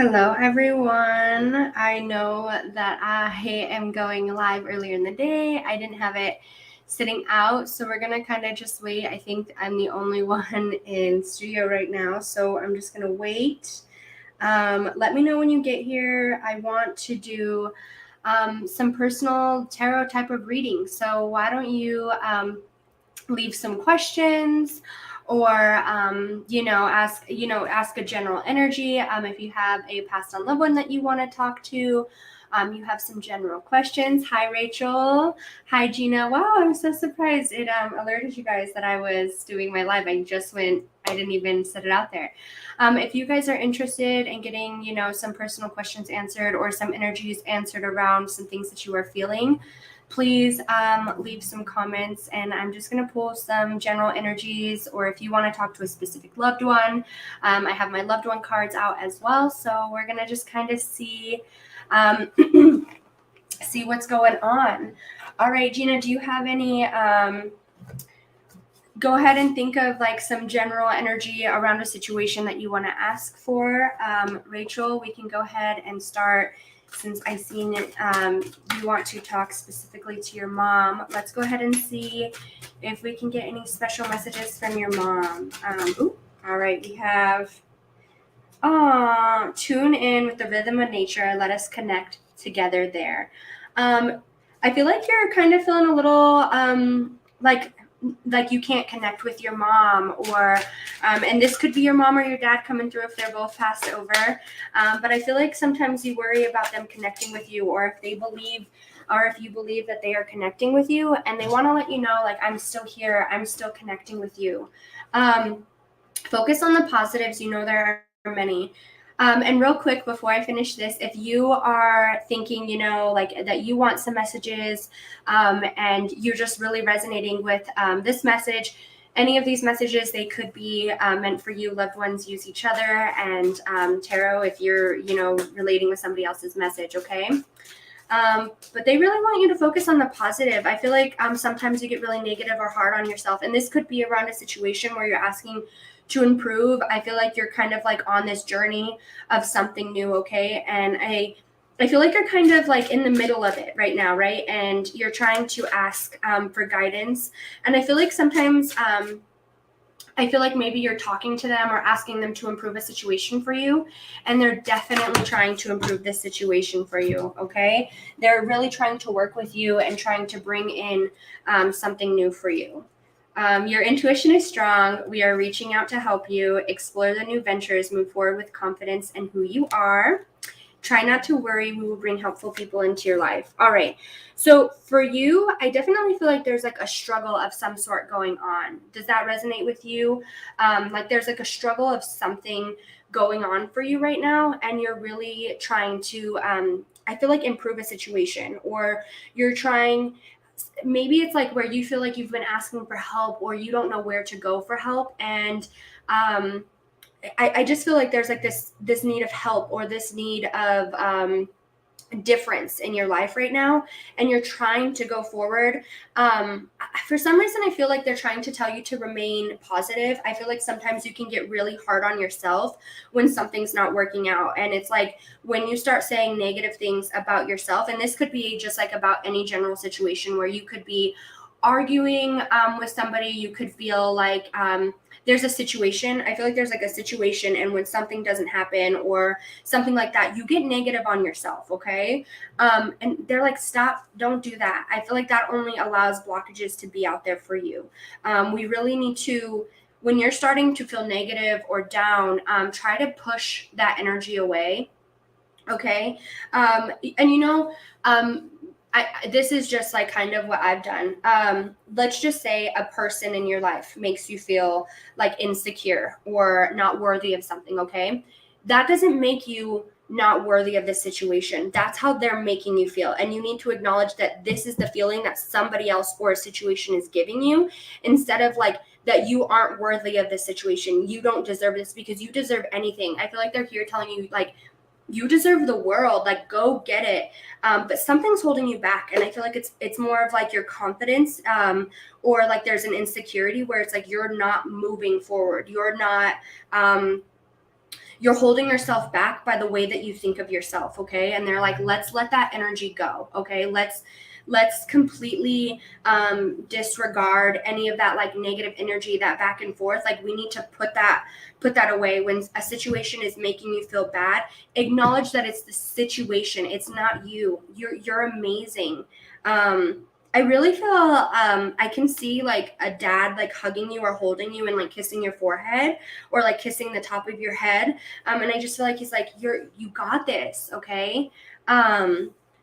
Hello, everyone. I know that I am going live earlier in the day. I didn't have it sitting out, so we're going to kind of just wait. I think I'm the only one in studio right now, so I'm just going to wait. Let me know when you get here. I want to do some personal tarot type of reading, so why don't you leave some questions or ask a general energy. If you have a passed on loved one that you want to talk to, you have some general questions. Hi, Rachel. Hi, Gina. Wow, I'm so surprised it alerted you guys that I was doing my live. I didn't even set it out there. If you guys are interested in getting some personal questions answered or some energies answered around some things that you are feeling, please leave some comments, and I'm just going to pull some general energies, or if you want to talk to a specific loved one, I have my loved one cards out as well, so we're going to just kind of see see what's going on. All right, Gina, do you have any go ahead and think of like some general energy around a situation that you want to ask for. Rachel, we can go ahead and start. Since I seen it, you want to talk specifically to your mom. Let's go ahead and see if we can get any special messages from your mom. All right, we have, tune in with the rhythm of nature. Let us connect together there. I feel like you're kind of feeling a little like you can't connect with your mom, or and this could be your mom or your dad coming through if they're both passed over, but I feel like sometimes you worry about them connecting with you, or if you believe that they are connecting with you and they want to let you know, like, I'm still here, I'm still connecting with you. Focus on the positives. There are many. And real quick, before I finish this, if you are thinking, like that you want some messages, and you're just really resonating with this message, any of these messages, they could be meant for you. Loved ones use each other, and tarot if you're, relating with somebody else's message, okay? But they really want you to focus on the positive. I feel like sometimes you get really negative or hard on yourself, and this could be around a situation where you're asking to improve. I feel like you're kind of like on this journey of something new, okay? And I feel like you're kind of like in the middle of it right now, right? And you're trying to ask for guidance. And I feel like sometimes I feel like maybe you're talking to them or asking them to improve a situation for you, and they're definitely trying to improve this situation for you, okay? They're really trying to work with you and trying to bring in something new for you. Your intuition is strong. We are reaching out to help you explore the new ventures, move forward with confidence in who you are. Try not to worry. We will bring helpful people into your life. All right. So for you, I definitely feel like there's like a struggle of some sort going on. Does that resonate with you? Like there's like a struggle of something going on for you right now, and you're really trying to, I feel like, improve a situation, or you're trying, maybe it's like where you feel like you've been asking for help or you don't know where to go for help, and I just feel like there's like this need of help, or this need of difference in your life right now, and you're trying to go forward. For some reason, I feel like they're trying to tell you to remain positive. I feel like sometimes you can get really hard on yourself when something's not working out, and it's like when you start saying negative things about yourself, and this could be just like about any general situation where you could be arguing with somebody. You could feel like there's a situation. I feel like there's like a situation, and when something doesn't happen or something like that, you get negative on yourself, okay? And they're like, stop, don't do that. I feel like that only allows blockages to be out there for you. We really need to, when you're starting to feel negative or down, try to push that energy away, okay? And this is just like kind of what I've done. Let's just say a person in your life makes you feel like insecure or not worthy of something, okay? That doesn't make you not worthy of this situation. That's how they're making you feel. And you need to acknowledge that this is the feeling that somebody else or a situation is giving you, instead of like that you aren't worthy of this situation. You don't deserve this, because you deserve anything. I feel like they're here telling you, like, you deserve the world, like, go get it. But something's holding you back, and I feel like it's more of like your confidence, or like there's an insecurity where it's like you're not moving forward, you're not you're holding yourself back by the way that you think of yourself, okay? And they're like, let's let that energy go, okay? Let's completely disregard any of that like negative energy, that back and forth. Like we need to put that away. When a situation is making you feel bad, acknowledge that it's the situation, it's not you. You're amazing. I really feel I can see like a dad like hugging you or holding you and like kissing your forehead or like kissing the top of your head. And I just feel like he's like, you got this, okay?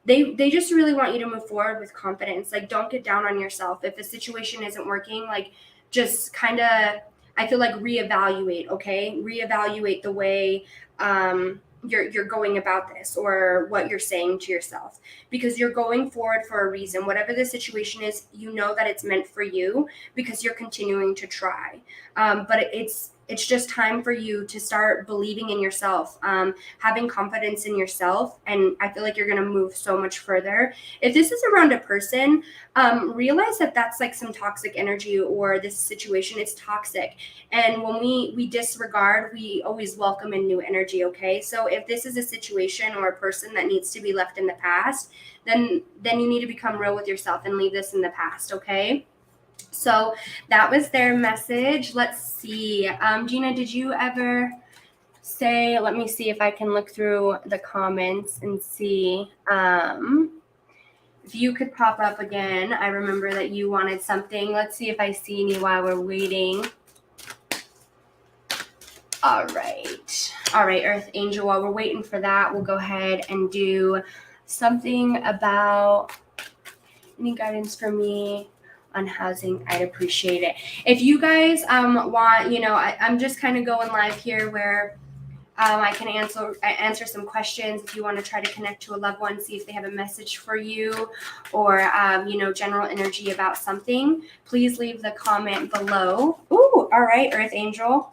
They just really want you to move forward with confidence. Like don't get down on yourself. If a situation isn't working, like just kind of, I feel like reevaluate, okay? Reevaluate the way you're going about this or what you're saying to yourself, because you're going forward for a reason. Whatever the situation is, you know that it's meant for you because you're continuing to try. But it's just time for you to start believing in yourself, having confidence in yourself, and I feel like you're going to move so much further. If this is around a person, realize that that's like some toxic energy, or this situation is toxic. And when we disregard, we always welcome in new energy, okay? So if this is a situation or a person that needs to be left in the past, then you need to become real with yourself and leave this in the past, okay? So that was their message. Let's see. Gina, did you ever say, let me see if I can look through the comments and see if you could pop up again. I remember that you wanted something. Let's see if I see you while we're waiting. All right, Earth Angel, while we're waiting for that, we'll go ahead and do something about any guidance for me on housing. I'd appreciate it. If you guys want, I'm just kind of going live here where I can answer some questions. If you want to try to connect to a loved one, see if they have a message for you, or general energy about something, please leave the comment below. Ooh, all right, Earth Angel.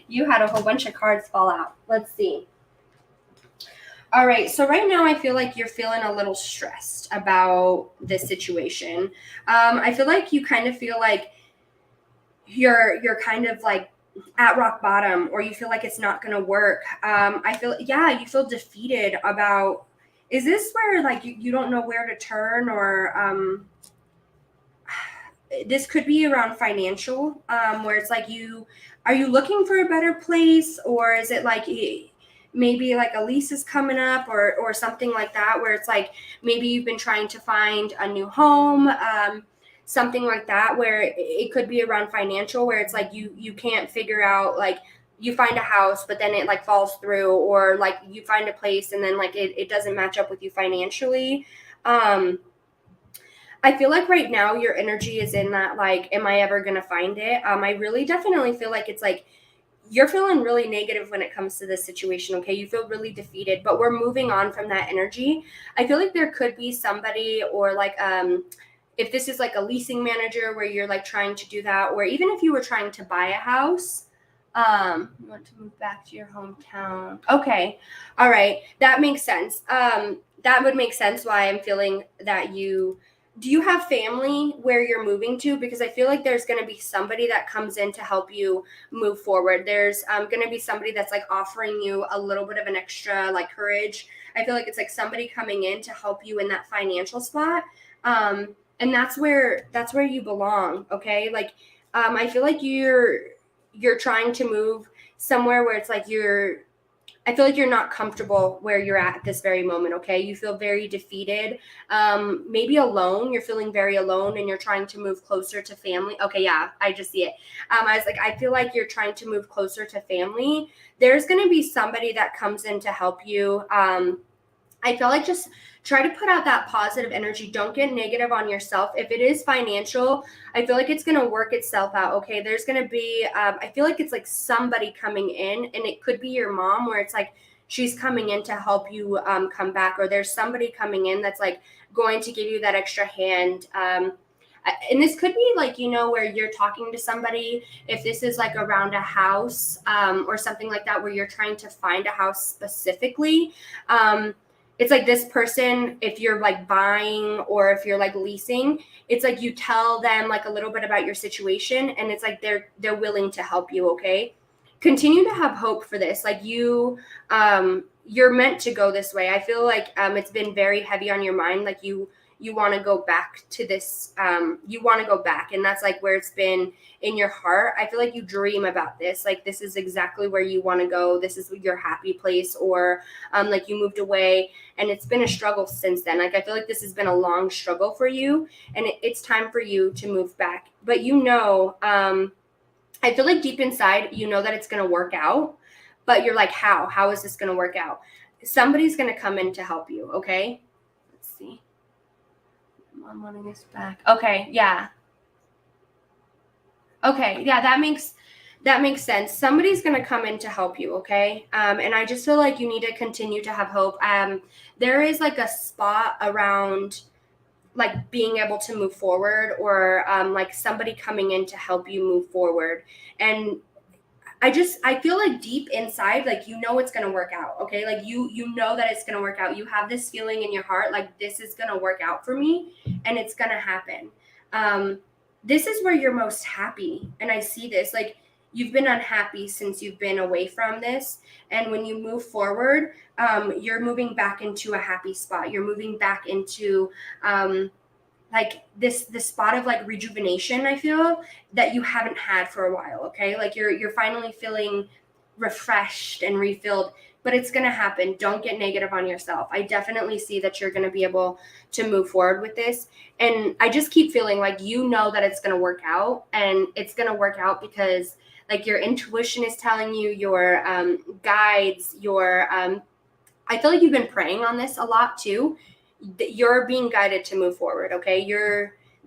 You had a whole bunch of cards fall out. Let's see. All right, so right now I feel like you're feeling a little stressed about this situation. I feel like you kind of feel like you're kind of like at rock bottom, or you feel like it's not going to work. You feel defeated about, is this where like you don't know where to turn, or this could be around financial, where it's like are you looking for a better place, or is it like maybe like a lease is coming up, or something like that, where it's like maybe you've been trying to find a new home, something like that, where it could be around financial, where it's like you can't figure out, like you find a house but then it like falls through, or like you find a place and then like it doesn't match up with you financially. I feel like right now your energy is in that, like, am I ever going to find it? I really definitely feel like it's like you're feeling really negative when it comes to this situation, okay? You feel really defeated, but we're moving on from that energy. I feel like there could be somebody, or like if this is like a leasing manager where you're like trying to do that, or even if you were trying to buy a house, you want to move back to your hometown. Okay. All right. That makes sense. That would make sense why I'm feeling that do you have family where you're moving to? Because I feel like there's going to be somebody that comes in to help you move forward. There's going to be somebody that's like offering you a little bit of an extra like courage. I feel like it's like somebody coming in to help you in that financial spot. And that's where you belong. Okay. Like, I feel like you're trying to move somewhere where it's like I feel like you're not comfortable where you're at this very moment, okay? You feel very defeated, maybe alone. You're feeling very alone, and you're trying to move closer to family. Okay, yeah, I just see it. I was like, I feel like you're trying to move closer to family. There's going to be somebody that comes in to help you. I feel like just try to put out that positive energy. Don't get negative on yourself. If it is financial, I feel like it's going to work itself out. Okay. There's going to be, I feel like it's like somebody coming in, and it could be your mom, where it's like she's coming in to help you come back, or there's somebody coming in that's like going to give you that extra hand. And this could be like, where you're talking to somebody, if this is like around a house, or something like that, where you're trying to find a house specifically. It's like this person, if you're like buying or if you're like leasing, it's like you tell them like a little bit about your situation, and it's like they're willing to help you, okay? continue to have hope for this. Like you're meant to go this way. I feel like it's been very heavy on your mind. Like you want to go back to this. You want to go back, and that's like where it's been in your heart. I feel like you dream about this. Like this is exactly where you want to go. This is your happy place, or like you moved away, and it's been a struggle since then. Like I feel like this has been a long struggle for you, and it's time for you to move back. But I feel like deep inside, you know that it's going to work out, but you're like, how? How is this going to work out? Somebody's going to come in to help you, okay? Let's see. I'm wanting this back. Okay, yeah. Okay, yeah, that makes sense. Somebody's going to come in to help you, okay? And I just feel like you need to continue to have hope. There is like a spot around like being able to move forward, or like somebody coming in to help you move forward. And I feel like deep inside, like, you know, it's going to work out. Okay. Like you know that it's going to work out. You have this feeling in your heart, like this is going to work out for me and it's going to happen. This is where you're most happy. And I see this, like, you've been unhappy since you've been away from this. And when you move forward, you're moving back into a happy spot. You're moving back into, like this spot of like rejuvenation, I feel, that you haven't had for a while. Okay. Like you're finally feeling refreshed and refilled, but it's going to happen. Don't get negative on yourself. I definitely see that you're going to be able to move forward with this. And I just keep feeling like, you know, that it's going to work out, and it's going to work out because like your intuition is telling you, your guides, I feel like you've been praying on this a lot too. You're being guided to move forward. Okay.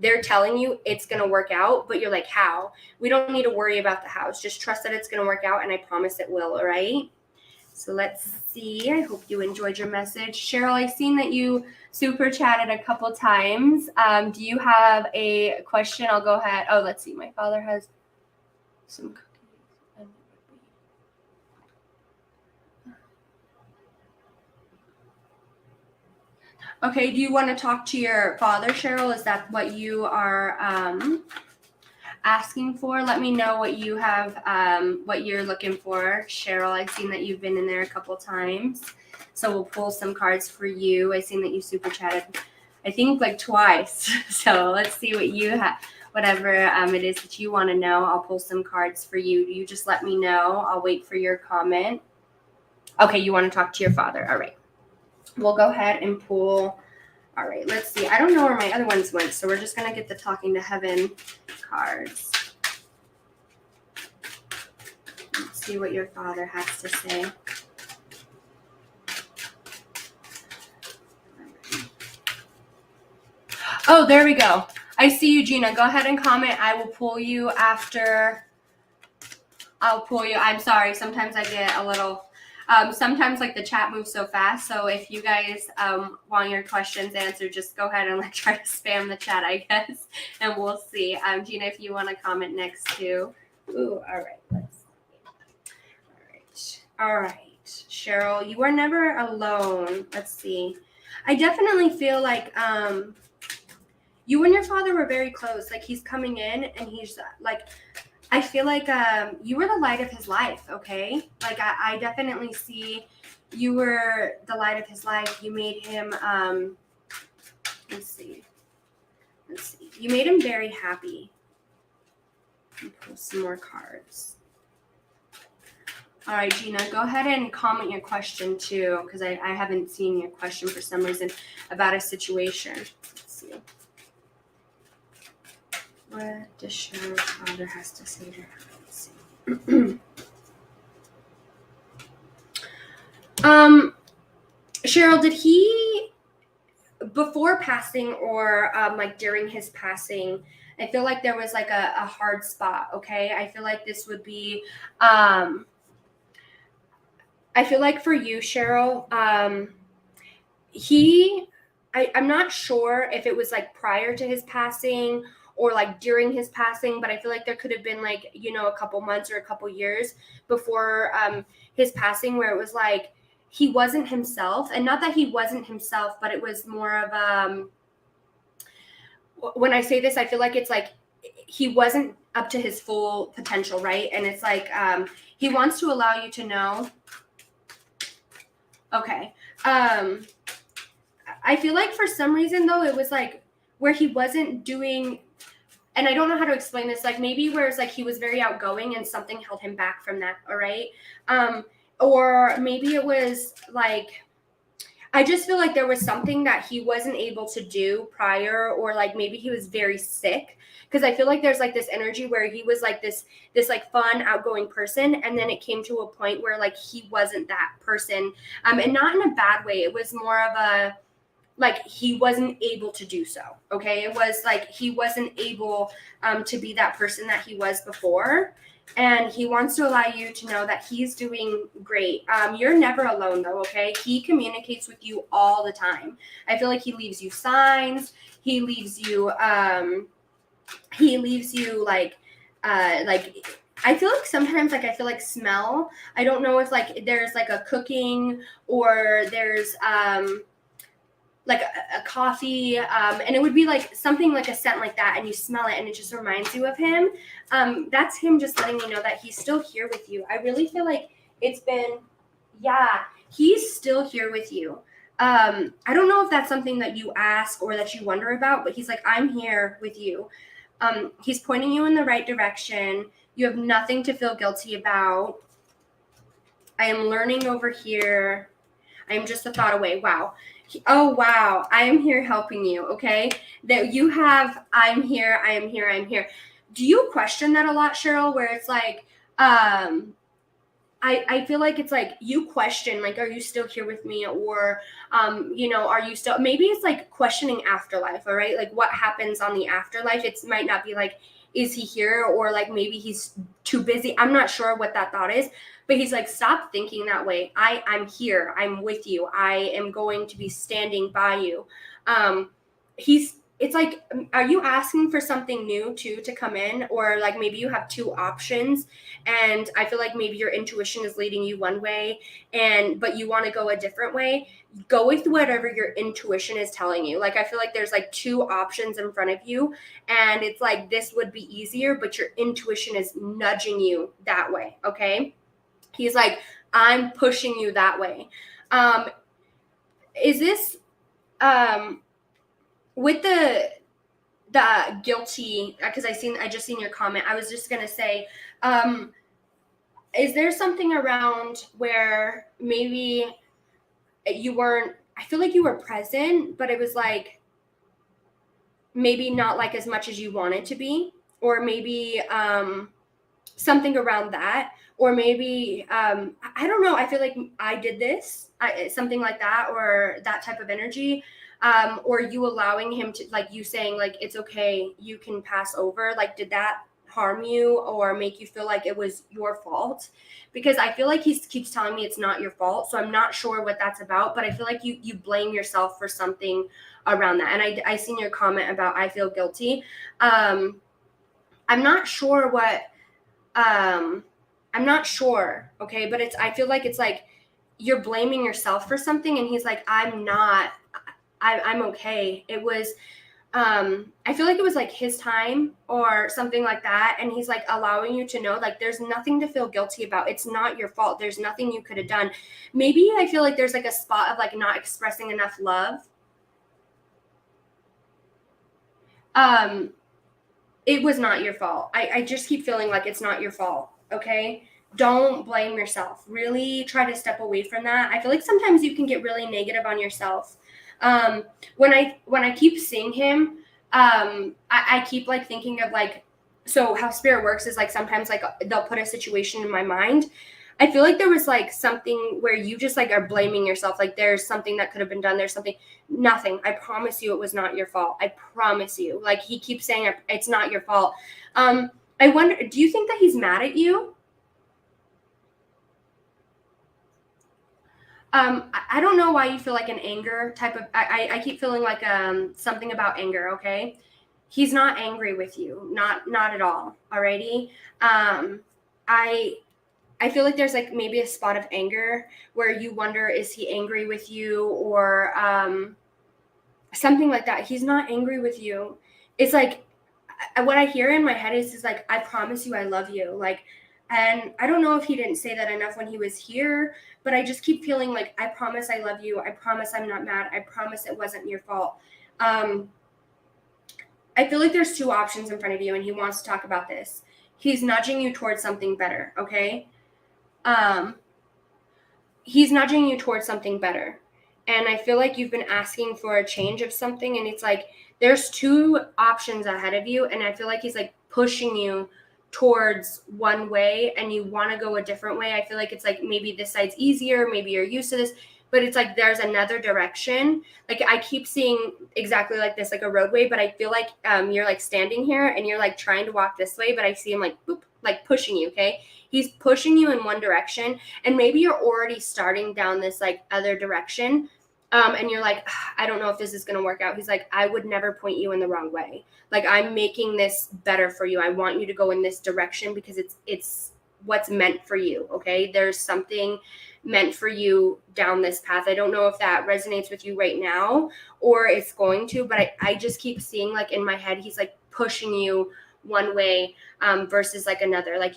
They're telling you it's going to work out, but you're like, how? We don't need to worry about the hows. Just trust that it's going to work out. And I promise it will. All right. So let's see. I hope you enjoyed your message. Cheryl, I've seen that you super chatted a couple times. Do you have a question? I'll go ahead. Oh, let's see. My father has some cookies. Okay, do you want to talk to your father, Cheryl? Is that what you are asking for? Let me know what you have, what you're looking for, Cheryl. I've seen that you've been in there a couple times, so we'll pull some cards for you. I've seen that you super chatted, I think, like twice. So let's see what you have, whatever it is that you want to know. I'll pull some cards for you. You just let me know. I'll wait for your comment. Okay, you want to talk to your father. All right. We'll go ahead and pull. All right, let's see. I don't know where my other ones went, so we're just going to get the Talking to Heaven cards. Let's see what your father has to say. Oh, there we go. I see you, Gina. Go ahead and comment. I will pull you after. I'll pull you. I'm sorry. Sometimes I get a little... sometimes like the chat moves so fast. So if you guys want your questions answered, just go ahead and like try to spam the chat, I guess, and we'll see. Gina, if you want to comment next too. Ooh, all right. Let's see. All right. Cheryl, you are never alone. Let's see. I definitely feel like you and your father were very close. Like he's coming in and he's like, I feel like you were the light of his life, okay? Like I definitely see you were the light of his life. You made him, let's see. You made him very happy. I'll pull some more cards. All right, Gina, go ahead and comment your question too, because I haven't seen your question for some reason about a situation. Let's see. What does Cheryl's father has to say to her? Let's see. Cheryl, did he, before passing or like during his passing, I feel like there was like a hard spot, okay? I feel like this would be, I feel like for you, Cheryl, I'm not sure if it was like prior to his passing or like during his passing, but I feel like there could have been like, you know, a couple months or a couple years before his passing where it was like he wasn't himself. And not that he wasn't himself, but it was more of when I say this, I feel like it's like he wasn't up to his full potential, right? And it's like He wants to allow you to know. Okay. I feel like for some reason though, it was like where he wasn't doing, and I don't know how to explain this, like maybe where it's like he was very outgoing and something held him back from that, all right? Or maybe it was like, I just feel like there was something that he wasn't able to do prior, or like maybe he was very sick. Because I feel like there's like this energy where he was like this like fun, outgoing person, and then it came to a point where like he wasn't that person, and not in a bad way. It was more of a like he wasn't able to do so. Okay, it was like he wasn't able to be that person that he was before. And he wants to allow you to know that he's doing great. You're never alone though, okay? He communicates with you all the time. I feel like he leaves you signs. He leaves you like I feel like sometimes like I feel like smell. I don't know if like there's like a cooking or there's like a coffee, and it would be like something like a scent like that, and you smell it and it just reminds you of him. That's him just letting you know that he's still here with you. I really feel like it's been, yeah, he's still here with you. I don't know if that's something that you ask or that you wonder about, but he's like, I'm here with you. He's pointing you in the right direction. You have nothing to feel guilty about. I am learning over here. I am just a thought away. Wow. Oh, wow. I am here helping you. Okay. That you have, I'm here, I am here, I'm here. Do you question that a lot, Cheryl? Where it's like, I feel like it's like you question, like, are you still here with me? Or, are you still, maybe it's like questioning afterlife. All right. Like what happens on the afterlife? It might not be like, is he here? Or like maybe he's too busy. I'm not sure what that thought is, but he's like, stop thinking that way. I'm here. I'm with you. I am going to be standing by you. It's like, are you asking for something new too to come in? Or like maybe you have two options, and I feel like maybe your intuition is leading you one way, but you want to go a different way. Go with whatever your intuition is telling you. Like I feel like there's like two options in front of you, and it's like this would be easier, but your intuition is nudging you that way. Okay. He's like, I'm pushing you that way. Is this with the guilty, because I just seen your comment. I was just gonna say, is there something around where maybe you weren't, I feel like you were present, but it was like maybe not like as much as you wanted to be, or maybe something around that, or maybe I don't know. I feel like I did this, something like that, or that type of energy, or you allowing him to, like you saying like it's okay, you can pass over. Like did that harm you or make you feel like it was your fault? Because I feel like he keeps telling me it's not your fault, so I'm not sure what that's about. But I feel like you blame yourself for something around that. And I seen your comment about I feel guilty. I'm not sure what. I'm not sure, okay, but I feel like it's like you're blaming yourself for something, and he's like, I'm not, I'm okay. It was, I feel like it was like his time or something like that, and he's like allowing you to know like there's nothing to feel guilty about. It's not your fault. There's nothing you could have done. Maybe I feel like there's like a spot of like not expressing enough love. It was not your fault. I just keep feeling like it's not your fault. Okay. Don't blame yourself. Really try to step away from that. I feel like sometimes you can get really negative on yourself. When I keep seeing him, I keep like thinking of like, so how spirit works is like sometimes like they'll put a situation in my mind. I feel like there was like something where you just like are blaming yourself. Like there's something that could have been done. There's something, nothing. I promise you it was not your fault. I promise you. Like he keeps saying it's not your fault. I wonder, do you think that he's mad at you? I don't know why you feel like an anger type of, I keep feeling like something about anger, okay? He's not angry with you. Not at all. Alrighty. I feel like there's like maybe a spot of anger where you wonder, is he angry with you, or something like that. He's not angry with you. It's like what I hear in my head is like, I promise you I love you. Like And I don't know if he didn't say that enough when he was here, but I just keep feeling like, I promise I love you. I promise I'm not mad. I promise it wasn't your fault. I feel like there's two options in front of you, and he wants to talk about this. He's nudging you towards something better, okay? He's nudging you towards something better. And I feel like you've been asking for a change of something, and it's like there's two options ahead of you, and I feel like he's like pushing you towards one way and you want to go a different way. I feel like it's like maybe this side's easier, maybe you're used to this, but it's like there's another direction. Like I keep seeing exactly like this, like a roadway, but I feel like you're like standing here and you're like trying to walk this way, but I see him like boop, like pushing you, okay? He's pushing you in one direction, and maybe you're already starting down this like other direction. And you're like, I don't know if this is going to work out. He's like, I would never point you in the wrong way. Like, I'm making this better for you. I want you to go in this direction because it's what's meant for you. Okay. There's something meant for you down this path. I don't know if that resonates with you right now or it's going to, but I just keep seeing like in my head, he's like pushing you one way versus like another. Like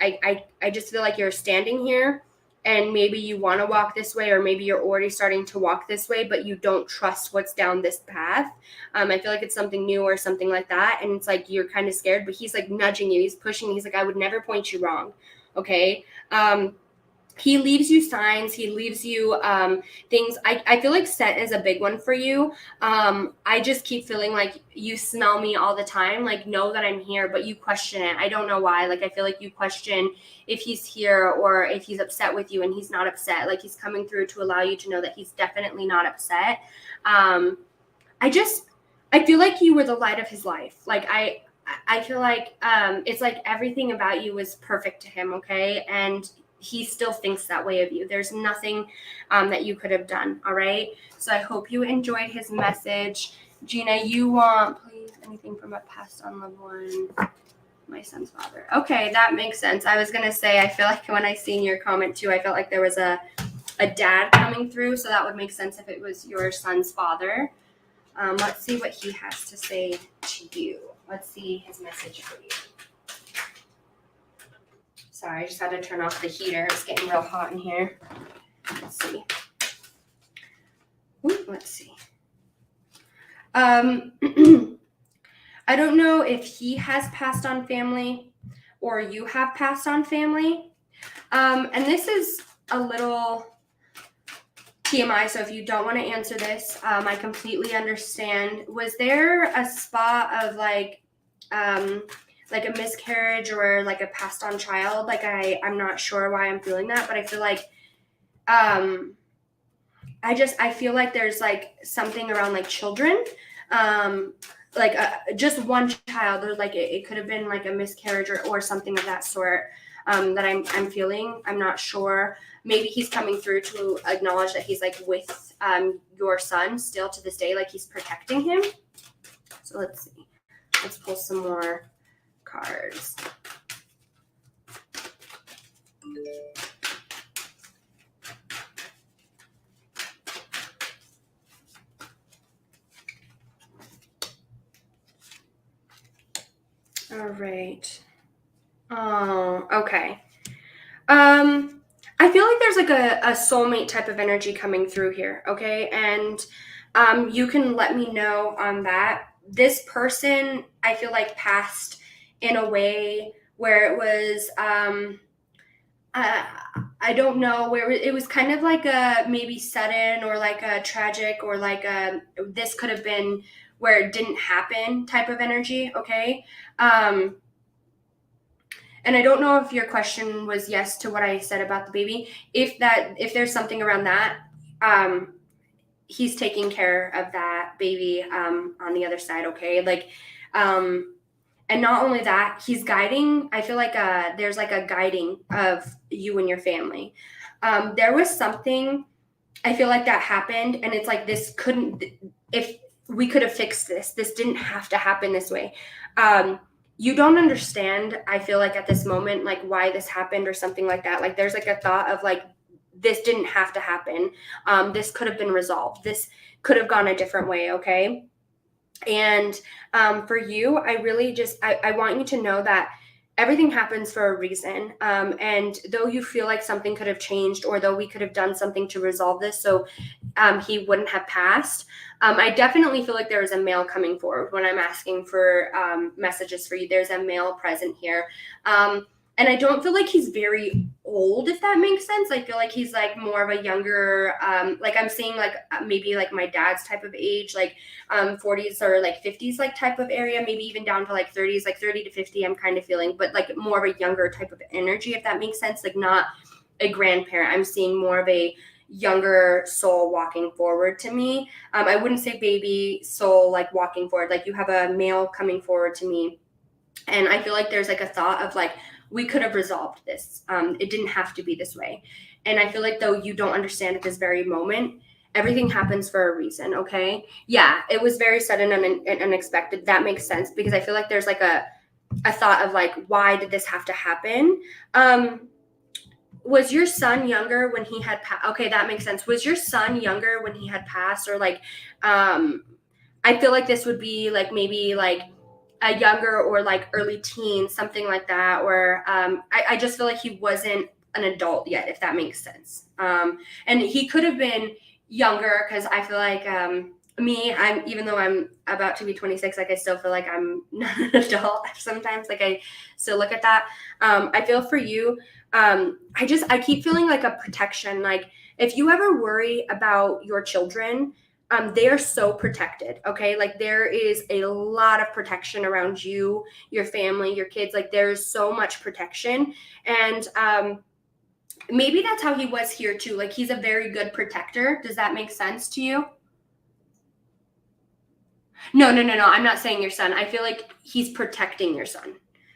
I just feel like you're standing here and maybe you want to walk this way, or maybe you're already starting to walk this way, but you don't trust what's down this path. I feel like it's something new or something like that. And it's like, you're kind of scared, but he's like nudging you. He's pushing. He's like, I would never point you wrong. Okay. He leaves you signs. He leaves you things. I feel like scent is a big one for you. I just keep feeling like you smell me all the time. Like, know that I'm here, but you question it. I don't know why. Like, I feel like you question if he's here or if he's upset with you, and he's not upset. Like, he's coming through to allow you to know that he's definitely not upset. I feel like you were the light of his life. Like, I feel like it's like everything about you was perfect to him, okay? And he still thinks that way of you. There's nothing that you could have done, all right? So I hope you enjoyed his message. Gina, you want, please, anything from a passed on loved one? My son's father. Okay, that makes sense. I was going to say, I feel like when I seen your comment too, I felt like there was a dad coming through, so that would make sense if it was your son's father. Let's see what he has to say to you. Let's see his message for you. Sorry, I just had to turn off the heater. It's getting real hot in here. Let's see. Ooh, let's see. I don't know if he has passed on family or you have passed on family. And this is a little TMI, so if you don't want to answer this, I completely understand. Was there a spot of like a miscarriage or like a passed on child? Like I'm not sure why I'm feeling that, but I feel like I feel like there's like something around like children, like just one child, or like it could have been like a miscarriage or something of that sort that I'm feeling. I'm not sure. Maybe he's coming through to acknowledge that he's like with your son still to this day, like he's protecting him. So let's see. Let's pull some more cards. All right. Oh, okay. I feel like there's like a soulmate type of energy coming through here, okay? And you can let me know on that. This person, I feel like, passed in a way where it was I don't know, where it was kind of like a maybe sudden or like a tragic or like a this could have been where it didn't happen type of energy, okay? And I don't know if your question was yes to what I said about the baby. If there's something around that, he's taking care of that baby on the other side, okay? Like, and not only that, he's guiding. I feel like there's like a guiding of you and your family. There was something, I feel like, that happened, and it's like this couldn't, if we could have fixed this didn't have to happen this way. You don't understand, I feel like, at this moment, like why this happened or something like that. Like there's like a thought of like, this didn't have to happen. This could have been resolved. This could have gone a different way, okay? And for you, I really just, I want you to know that everything happens for a reason. And though you feel like something could have changed, or though we could have done something to resolve this so he wouldn't have passed, I definitely feel like there is a male coming forward when I'm asking for messages for you. There's a male present here. And I don't feel like he's very old, if that makes sense. I feel like he's like more of a younger, like I'm seeing like maybe like my dad's type of age, like 40s or like 50s like type of area, maybe even down to like 30s, like 30 to 50 I'm kind of feeling, but like more of a younger type of energy, if that makes sense. Like not a grandparent. I'm seeing more of a younger soul walking forward to me. I wouldn't say baby soul like walking forward. Like you have a male coming forward to me. And I feel like there's like a thought of like, we could have resolved this. It didn't have to be this way. And I feel like though you don't understand at this very moment, everything happens for a reason, okay? Yeah, it was very sudden and unexpected. That makes sense because I feel like there's like a thought of like, why did this have to happen? Was your son younger when he had passed? Okay, that makes sense. Was your son younger when he had passed? Or like, I feel like this would be like maybe like a younger or like early teen, something like that. Or I just feel like he wasn't an adult yet, if that makes sense. And he could have been younger because I feel like even though I'm about to be 26, like I still feel like I'm not an adult sometimes. Like I still look at that. I feel for you. I keep feeling like a protection. Like if you ever worry about your children, they are so protected. Okay. Like there is a lot of protection around you, your family, your kids. Like there's so much protection. And, maybe that's how he was here too. Like he's a very good protector. Does that make sense to you? No. I'm not saying your son. I feel like he's protecting your son.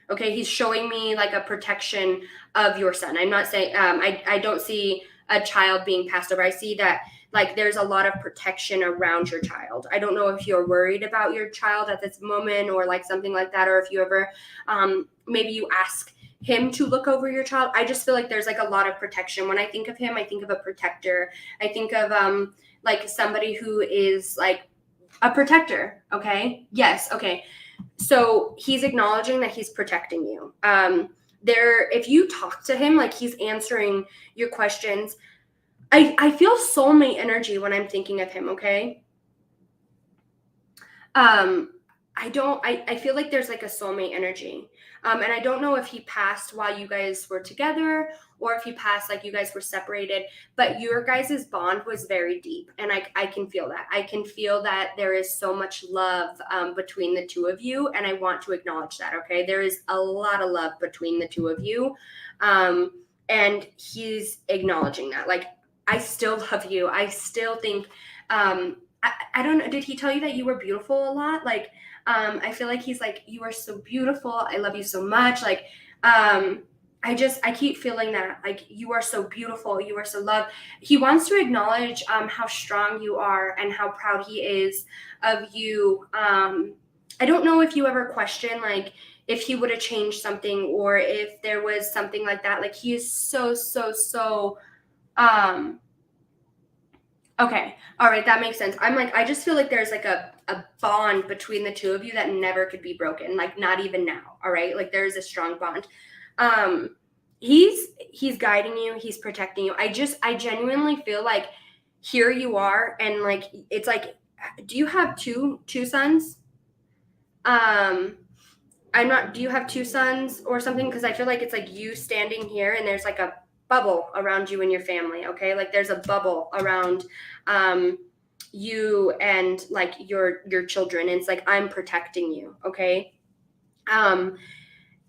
Okay. He's showing me like a protection of your son. I'm not saying, I don't see a child being passed over. I see that like there's a lot of protection around your child. I don't know if you're worried about your child at this moment or like something like that, or if you ever, maybe you ask him to look over your child. I just feel like there's like a lot of protection. When I think of him, I think of a protector. I think of like somebody who is like a protector. Okay. Yes. Okay. So he's acknowledging that he's protecting you. If you talk to him, like he's answering your questions. I feel soulmate energy when I'm thinking of him. Okay. I feel like there's like a soulmate energy. And I don't know if he passed while you guys were together or if he passed like you guys were separated, but your guys' bond was very deep. And I can feel that. I can feel that there is so much love between the two of you. And I want to acknowledge that. Okay. There is a lot of love between the two of you. And he's acknowledging that. Like, I still love you. I still think, I don't know. Did he tell you that you were beautiful a lot? Like, I feel like he's like, you are so beautiful. I love you so much. Like, I keep feeling that, like, you are so beautiful. You are so loved. He wants to acknowledge how strong you are and how proud he is of you. I don't know if you ever question, like, if he would have changed something or if there was something like that. Like, he is so, okay. All right. That makes sense. I'm like, I just feel like there's like a bond between the two of you that never could be broken. Like not even now. All right. Like there's a strong bond. He's guiding you. He's protecting you. I genuinely feel like here you are. And like, it's like, do you have two sons? Do you have two sons or something? Cause I feel like it's like you standing here and there's like a bubble around you and your family. Okay. Like there's a bubble around, you and like your children. And it's like, I'm protecting you. Okay.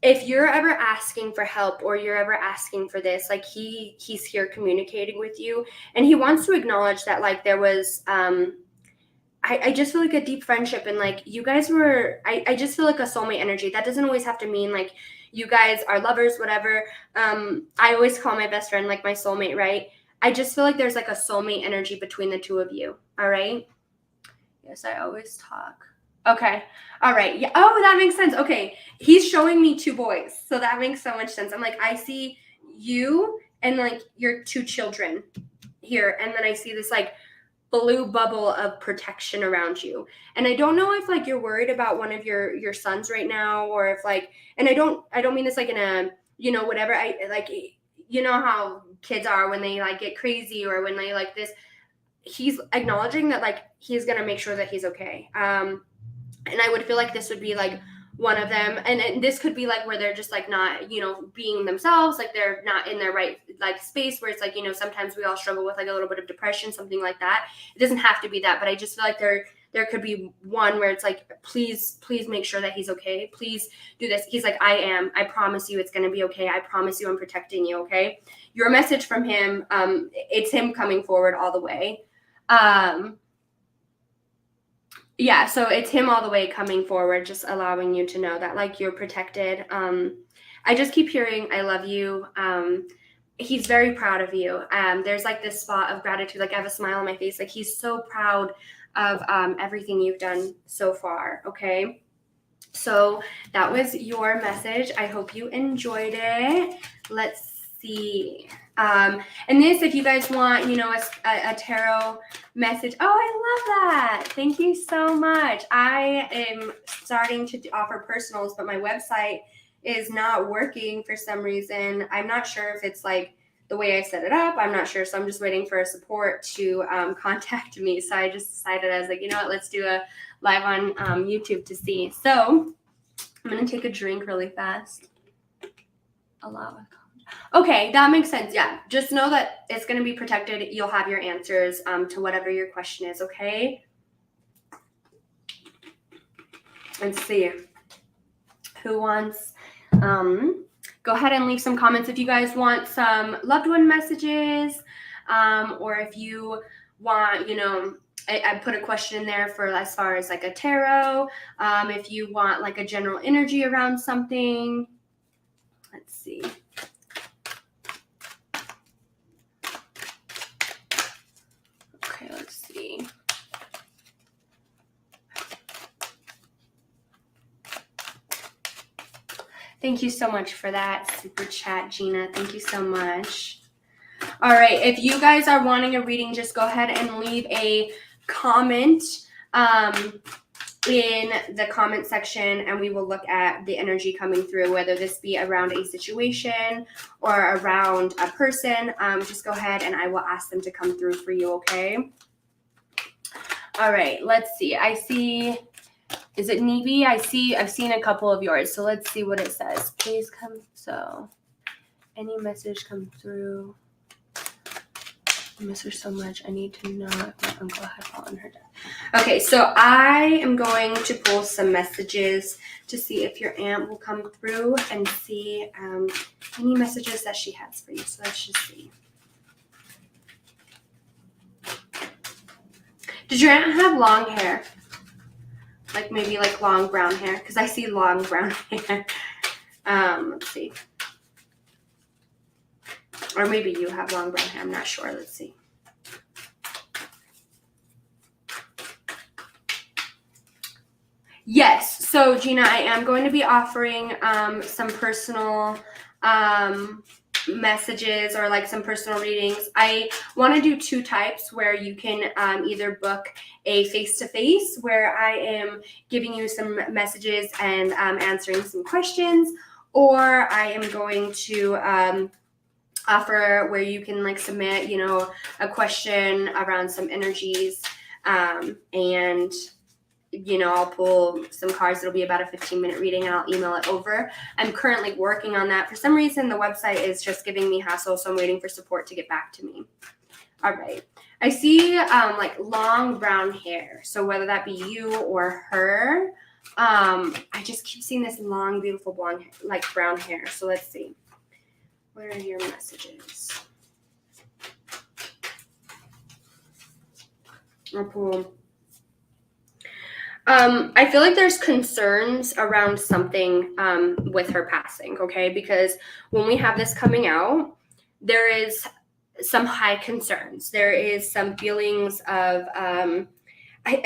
If you're ever asking for help or you're ever asking for this, like he's here communicating with you and he wants to acknowledge that like there was, I just feel like a deep friendship and like you guys were, I just feel like a soulmate energy. That doesn't always have to mean like you guys are lovers, whatever. I always call my best friend like my soulmate, right? I just feel like there's like a soulmate energy between the two of you. All right. Yes, I always talk. Okay. All right. Yeah. Oh, that makes sense. Okay. He's showing me two boys. So that makes so much sense. I'm like, I see you and like your two children here. And then I see this like blue bubble of protection around you. And I don't know if like you're worried about one of your sons right now, or if like, and I don't mean this like in a, you know, whatever, I like, you know how kids are when they like get crazy or when they like this. He's acknowledging that like he's gonna make sure that he's okay. And I would feel like this would be like one of them, and this could be like where they're just like not, you know, being themselves, like they're not in their right like space, where it's like, you know, sometimes we all struggle with like a little bit of depression, something like that. It doesn't have to be that, but I just feel like there could be one where it's like, please make sure that he's okay, please do this. He's like, I promise you it's going to be okay, I promise you I'm protecting you. Okay, your message from him, it's him coming forward all the way. Yeah, so it's him all the way coming forward, just allowing you to know that like you're protected. I just keep hearing I love you. He's very proud of you. There's like this spot of gratitude, like I have a smile on my face, like he's so proud of everything you've done so far. Okay, so that was your message. I hope you enjoyed it. Let's see. And this, if you guys want, you know, a tarot message. Oh, I love that. Thank you so much. I am starting to offer personals, but my website is not working for some reason. I'm not sure if it's like the way I set it up. I'm not sure. So I'm just waiting for a support to contact me. So I just decided, I was like, you know what, let's do a live on YouTube to see. So I'm going to take a drink really fast. Allow it. Okay, that makes sense. Yeah, just know that it's going to be protected. You'll have your answers to whatever your question is, okay? Let's see. Who wants... go ahead and leave some comments if you guys want some loved one messages, or if you want, you know, I put a question in there for as far as like a tarot, if you want like a general energy around something. Let's see. Okay, let's see. Thank you so much for that super chat, Gina. Thank you so much. All right, if you guys are wanting a reading, just go ahead and leave a comment in the comment section, and we will look at the energy coming through, whether this be around a situation or around a person. Just go ahead and I will ask them to come through for you, okay? All right, let's see. I see, is it Nevi? I've seen a couple of yours, so let's see what it says. Please come, so any message come through. I miss her so much. I need to know if my uncle had fallen her death. Okay, so I am going to pull some messages to see if your aunt will come through and see any messages that she has for you. So let's just see. Did your aunt have long hair? Like maybe like long brown hair? Because I see long brown hair. Let's see. Or maybe you have long brown hair. I'm not sure. Let's see. Yes. So, Gina, I am going to be offering some personal messages or like some personal readings. I want to do two types where you can either book a face-to-face where I am giving you some messages and answering some questions, or I am going to offer where you can like submit, you know, a question around some energies, and you know, I'll pull some cards. It'll be about a 15-minute reading and I'll email it over. I'm currently working on that. For some reason, the website is just giving me hassle, so I'm waiting for support to get back to me. All right. I see like long brown hair. So whether that be you or her, I just keep seeing this long, beautiful blonde hair, like brown hair. So let's see. Where are your messages? I'll pull. I feel like there's concerns around something with her passing, okay? Because when we have this coming out, there is some high concerns. There is some feelings of, I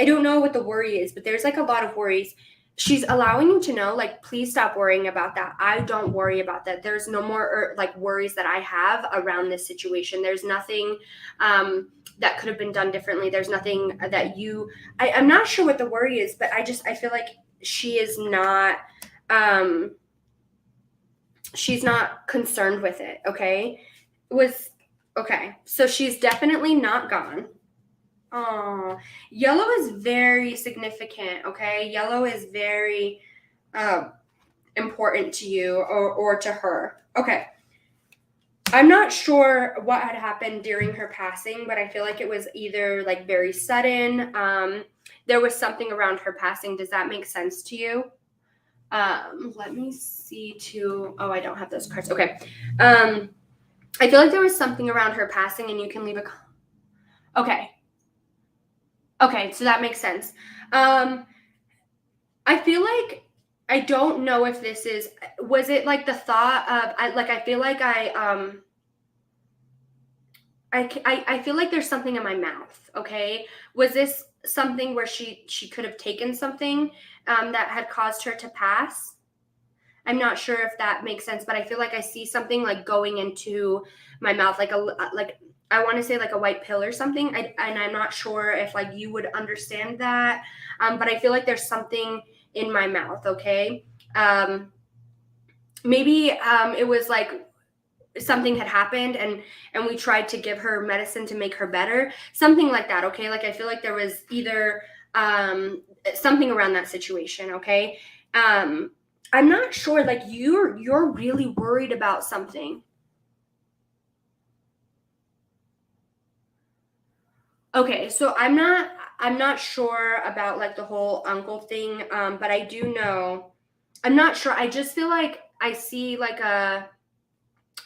don't know what the worry is, but there's like a lot of worries. She's allowing you to know, like, please stop worrying about that. I don't worry about that. There's no more like worries that I have around this situation. There's nothing that could have been done differently. There's nothing that I'm not sure what the worry is, but I feel like she is not, she's not concerned with it. Okay. Okay. So she's definitely not gone. Oh, yellow is very significant. Okay. Yellow is very, important to you or to her. Okay. I'm not sure what had happened during her passing, but I feel like it was either like very sudden. There was something around her passing. Does that make sense to you? Let me see too. Oh, I don't have those cards. Okay. I feel like there was something around her passing, and you can leave a. Okay. Okay, so that makes sense. I feel like I don't know if this was it like the thought of I feel like I feel like there's something in my mouth. Okay, was this something where she could have taken something that had caused her to pass? I'm not sure if that makes sense, but I feel like I see something like going into my mouth, like I want to say like a white pill or something. And I'm not sure if like you would understand that, but I feel like there's something in my mouth. Okay, maybe it was like something had happened and we tried to give her medicine to make her better, something like that. Okay, like I feel like there was either something around that situation. Okay, I'm not sure, like you're really worried about something. Okay, so I'm not sure about like the whole uncle thing, but I do know, I'm not sure. I just feel like I see like a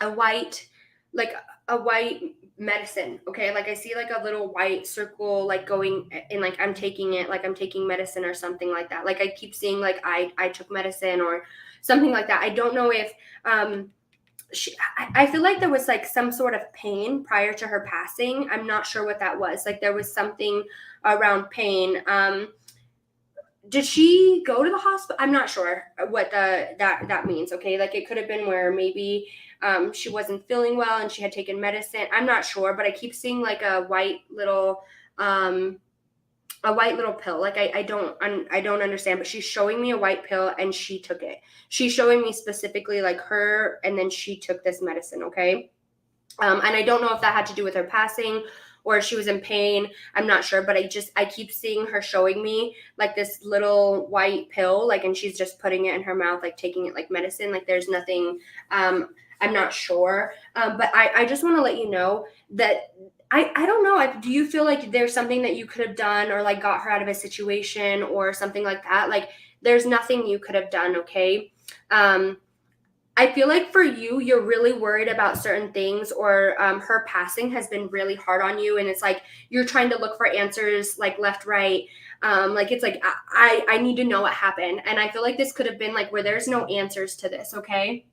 white, like a white medicine. Okay, like I see like a little white circle like going in, like I'm taking it, like I'm taking medicine or something like that. Like I keep seeing like I took medicine or something like that. I don't know if I feel like there was like some sort of pain prior to her passing. I'm not sure what that was. Like there was something around pain. Did she go to the hospital? I'm not sure what that means. Okay, like it could have been where maybe she wasn't feeling well and she had taken medicine. I'm not sure, but I keep seeing like um, a white little pill. Like I don't understand, but she's showing me a white pill and she took it. She's showing me specifically like her, and then she took this medicine. Okay, and I don't know if that had to do with her passing or she was in pain. I'm not sure, but I keep seeing her showing me like this little white pill, like, and she's just putting it in her mouth, like taking it like medicine. Like there's nothing. I'm not sure, but I just want to let you know that I don't know. Do you feel like there's something that you could have done or like got her out of a situation or something like that? Like there's nothing you could have done. Okay. I feel like for you, you're really worried about certain things, or her passing has been really hard on you, and it's like you're trying to look for answers, like left, right. Like it's like I need to know what happened, and I feel like this could have been like where there's no answers to this. Okay,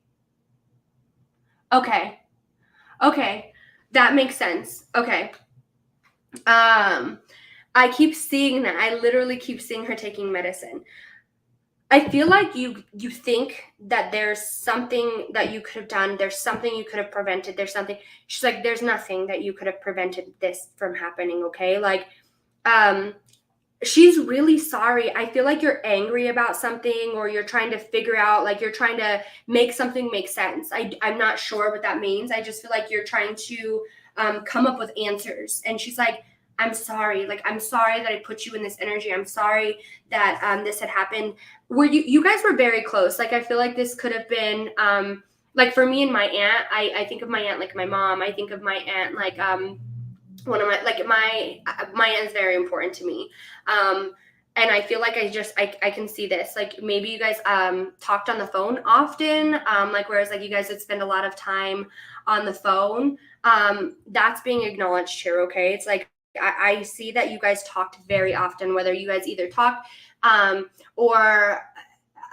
okay, okay, that makes sense. Okay, I keep seeing that. I literally keep seeing her taking medicine. I feel like you think that there's something that you could have done. There's something you could have prevented. There's something. She's like, there's nothing that you could have prevented this from happening. Okay, like, um, she's really sorry. I feel like you're angry about something, or you're trying to figure out, like, you're trying to make something make sense. I'm not sure what that means. I just feel like you're trying to come up with answers. And she's like, I'm sorry. Like, I'm sorry that I put you in this energy. I'm sorry that this had happened. Were you guys were very close. Like, I feel like this could have been like for me and my aunt, I think of my aunt like my mom. I think of my aunt like one of my, like, my aunt is very important to me. And I feel like I can see this, like maybe you guys talked on the phone often, like whereas like you guys would spend a lot of time on the phone. That's being acknowledged here. Okay, it's like I see that you guys talked very often, whether you guys either talk or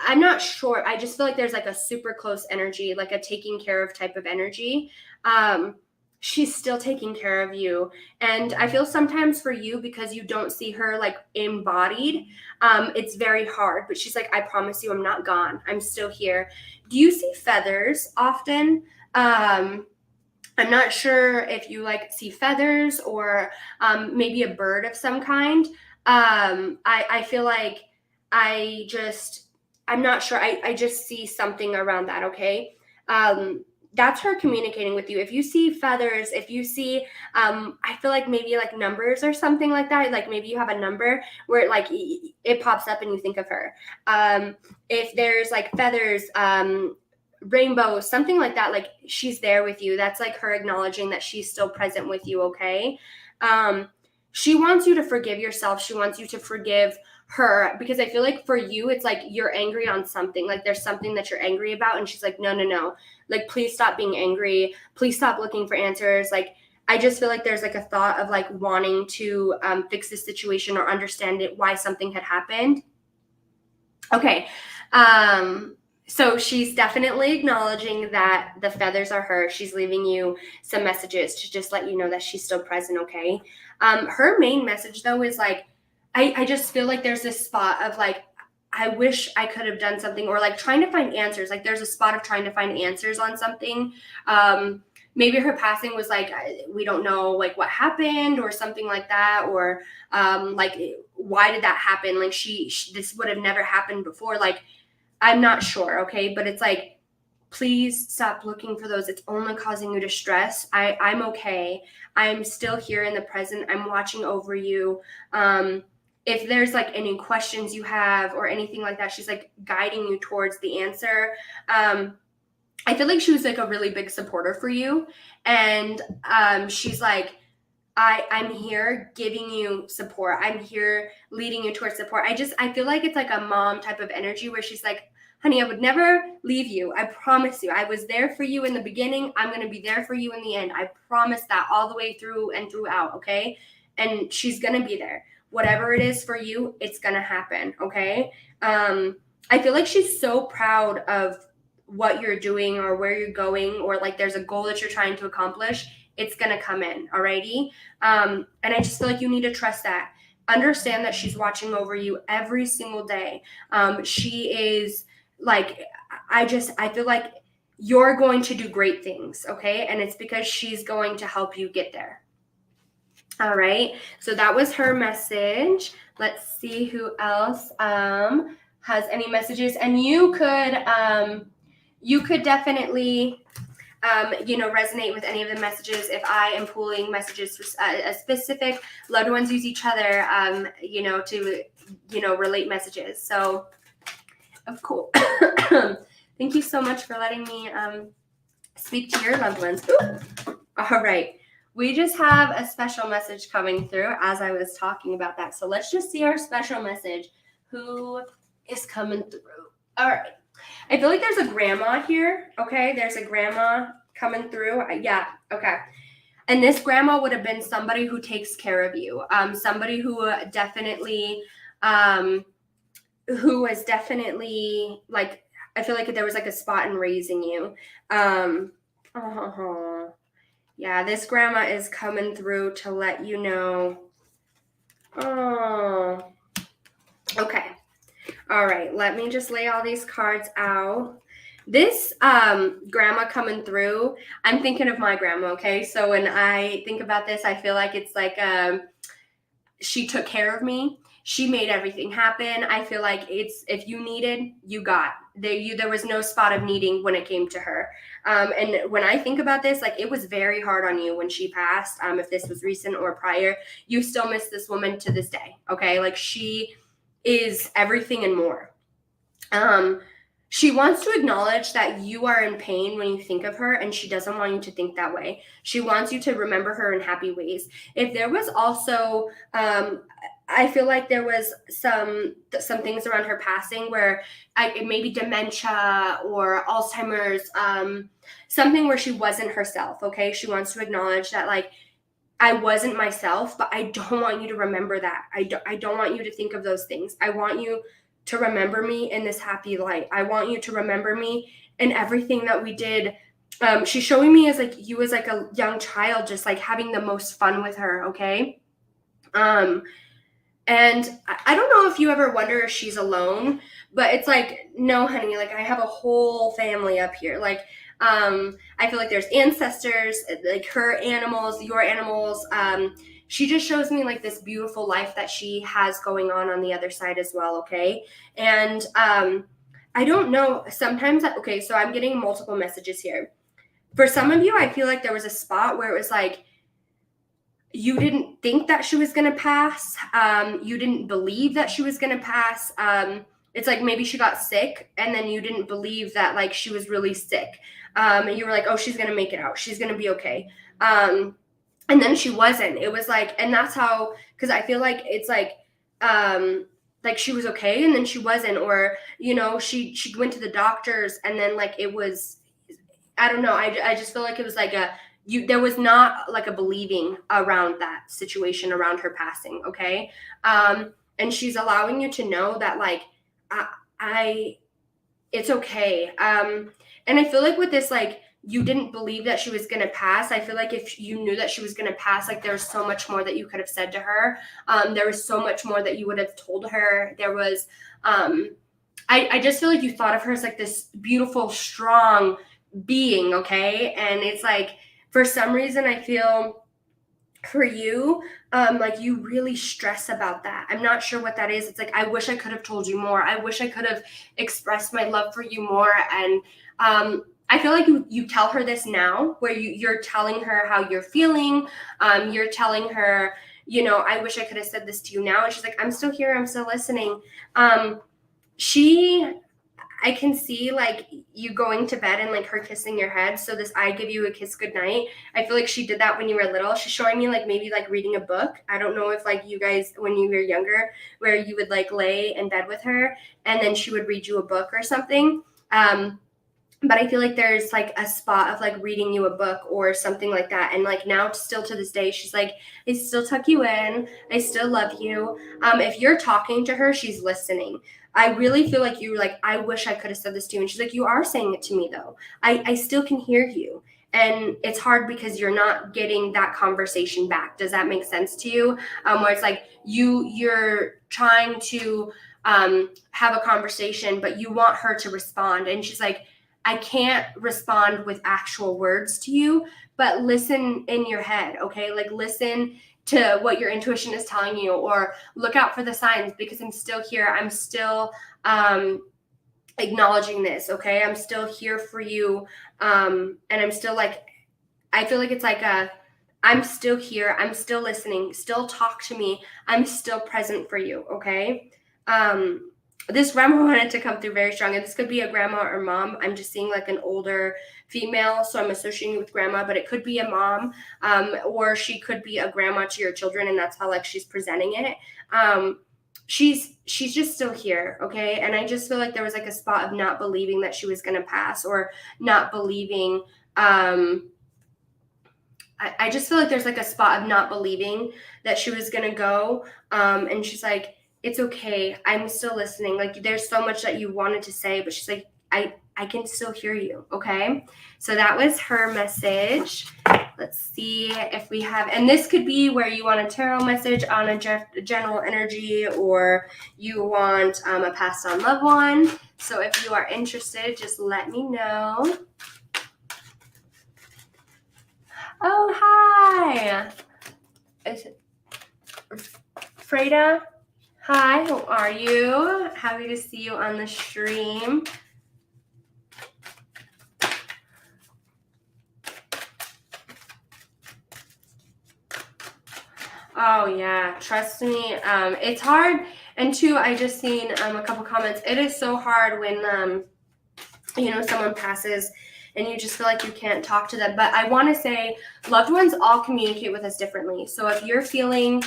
I'm not sure. I just feel like there's like a super close energy, like a taking care of type of energy. She's still taking care of you. And I feel sometimes for you, because you don't see her like embodied, it's very hard. But she's like, I promise you, I'm not gone. I'm still here. Do you see feathers often? I'm not sure if you like see feathers or maybe a bird of some kind. I feel like I just, I'm not sure. I just see something around that, okay? Um, that's her communicating with you. If you see feathers, if you see, I feel like maybe like numbers or something like that. Like maybe you have a number where it, like it pops up and you think of her. If there's like feathers, rainbow, something like that, like she's there with you. That's like her acknowledging that she's still present with you, okay? um she wants you to forgive yourself. She wants you to forgive her, because I feel like for you it's like you're angry on something, like there's something that you're angry about, and she's like, no, no, no, like please stop being angry, please stop looking for answers. Like I just feel like there's like a thought of like wanting to fix this situation or understand it, why something had happened. Okay. So she's definitely acknowledging that the feathers are her. She's leaving you some messages to just let you know that she's still present, okay? Her main message, though, is like, I just feel like there's this spot of like, I wish I could have done something, or like trying to find answers. Like there's a spot of trying to find answers on something. Maybe her passing was like, we don't know like what happened or something like that, or like why did that happen? Like she this would have never happened before. Like I'm not sure, okay? But it's like, please stop looking for those. It's only causing you to stress. I'm okay. I'm still here in the present. I'm watching over you. If there's like any questions you have or anything like that, she's like guiding you towards the answer. I feel like she was like a really big supporter for you. And she's like, I'm here giving you support. I'm here leading you towards support. I feel like it's like a mom type of energy where she's like, honey, I would never leave you. I promise you. I was there for you in the beginning. I'm going to be there for you in the end. I promise that all the way through and throughout, okay? And she's going to be there. Whatever it is for you, it's going to happen, okay? I feel like she's so proud of what you're doing or where you're going, or like there's a goal that you're trying to accomplish. It's going to come in, alrighty? And I just feel like you need to trust that. Understand that she's watching over you every single day. She is like, I feel like you're going to do great things, okay? And it's because she's going to help you get there. All right. So that was her message. Let's see who else has any messages. And you could definitely resonate with any of the messages. If I am pulling messages for a specific, loved ones use each other, to relate messages. So, of course, thank you so much for letting me speak to your loved ones. Ooh. All right. We just have a special message coming through as I was talking about that. So let's just see our special message. Who is coming through? All right. I feel like there's a grandma here. Okay. There's a grandma coming through. Yeah. Okay. And this grandma would have been somebody who takes care of you. Somebody who definitely, who was definitely like, I feel like there was like a spot in raising you. Yeah, this grandma is coming through to let you know. Oh, okay. All right, let me just lay all these cards out. This grandma coming through, I'm thinking of my grandma, okay? So when I think about this, I feel like it's like she took care of me. She made everything happen. I feel like it's, if you needed, you got. There was no spot of needing when it came to her. And when I think about this, like it was very hard on you when she passed. If this was recent or prior, you still miss this woman to this day. Okay, like she is everything and more. She wants to acknowledge that you are in pain when you think of her, and she doesn't want you to think that way. She wants you to remember her in happy ways. If there was also, I feel like there was some things around her passing where maybe dementia or Alzheimer's, something where she wasn't herself, okay? She wants to acknowledge that, like, I wasn't myself, but I don't want you to remember that. I don't want you to think of those things. I want you to remember me in this happy light. I want you to remember me in everything that we did. She's showing me as like you as like a young child, just like having the most fun with her, okay? And I don't know if you ever wonder if she's alone, but it's like, no, honey, like I have a whole family up here. Like I feel like there's ancestors, like her animals, your animals. She just shows me like this beautiful life that she has going on the other side as well. Okay. And I don't know. Sometimes, okay, so I'm getting multiple messages here. For some of you, I feel like there was a spot where it was like, you didn't think that she was going to pass. You didn't believe that she was going to pass. It's like maybe she got sick and then you didn't believe that like she was really sick. And you were like, oh, she's going to make it out. She's going to be okay. And then she wasn't. It was like, and that's how, because I feel like it's like she was okay and then she wasn't, or, you know, she went to the doctors and then like it was, I don't know. I just feel like it was like there was not like a believing around that situation around her passing. Okay. And she's allowing you to know that like, it's okay. And I feel like with this, like, you didn't believe that she was going to pass. I feel like if you knew that she was going to pass, like there's so much more that you could have said to her. There was so much more that you would have told her. There was, I just feel like you thought of her as like this beautiful, strong being. Okay. And it's like, for some reason, I feel for you, like you really stress about that. I'm not sure what that is. It's like, I wish I could have told you more. I wish I could have expressed my love for you more. And I feel like you tell her this now, where you're telling her how you're feeling. You're telling her, you know, I wish I could have said this to you now. And she's like, I'm still here. I'm still listening. I can see like you going to bed and like her kissing your head. So this, I give you a kiss goodnight. I feel like she did that when you were little. She's showing me like maybe like reading a book. I don't know if like you guys, when you were younger, where you would like lay in bed with her and then she would read you a book or something. But I feel like there's like a spot of like reading you a book or something like that. And like now still to this day, she's like, I still tuck you in. I still love you. If you're talking to her, she's listening. I really feel like you were like, I wish I could have said this to you. And she's like, you are saying it to me though. I still can hear you. And it's hard because you're not getting that conversation back. Does that make sense to you? Where it's like you're trying to have a conversation, but you want her to respond. And she's like, I can't respond with actual words to you, but listen in your head, okay? Like listen to what your intuition is telling you, or look out for the signs because I'm still here. I'm still acknowledging this, okay? I'm still here for you. And I'm still like, I feel like it's like I'm still here. I'm still listening. Still talk to me. I'm still present for you, okay? This grandma wanted to come through very strong, and this could be a grandma or mom. I'm just seeing like an older female, so I'm associating with grandma, but it could be a mom, or she could be a grandma to your children, and that's how like she's presenting it. She's just still here, okay? And I just feel like there was like a spot of not believing that she was gonna pass, or not believing. I just feel like there's like a spot of not believing that she was gonna go, and she's like, it's okay. I'm still listening. Like there's so much that you wanted to say, but she's like, I can still hear you. Okay. So that was her message. Let's see if we have, and this could be where you want a tarot message on a general energy, or you want a passed on loved one. So if you are interested, just let me know. Oh, hi. Is it Freda? Hi, how are you? Happy to see you on the stream. Oh yeah, trust me. It's hard. And two, I just seen a couple comments. It is so hard when you know, someone passes and you just feel like you can't talk to them. But I want to say loved ones all communicate with us differently. So if you're feeling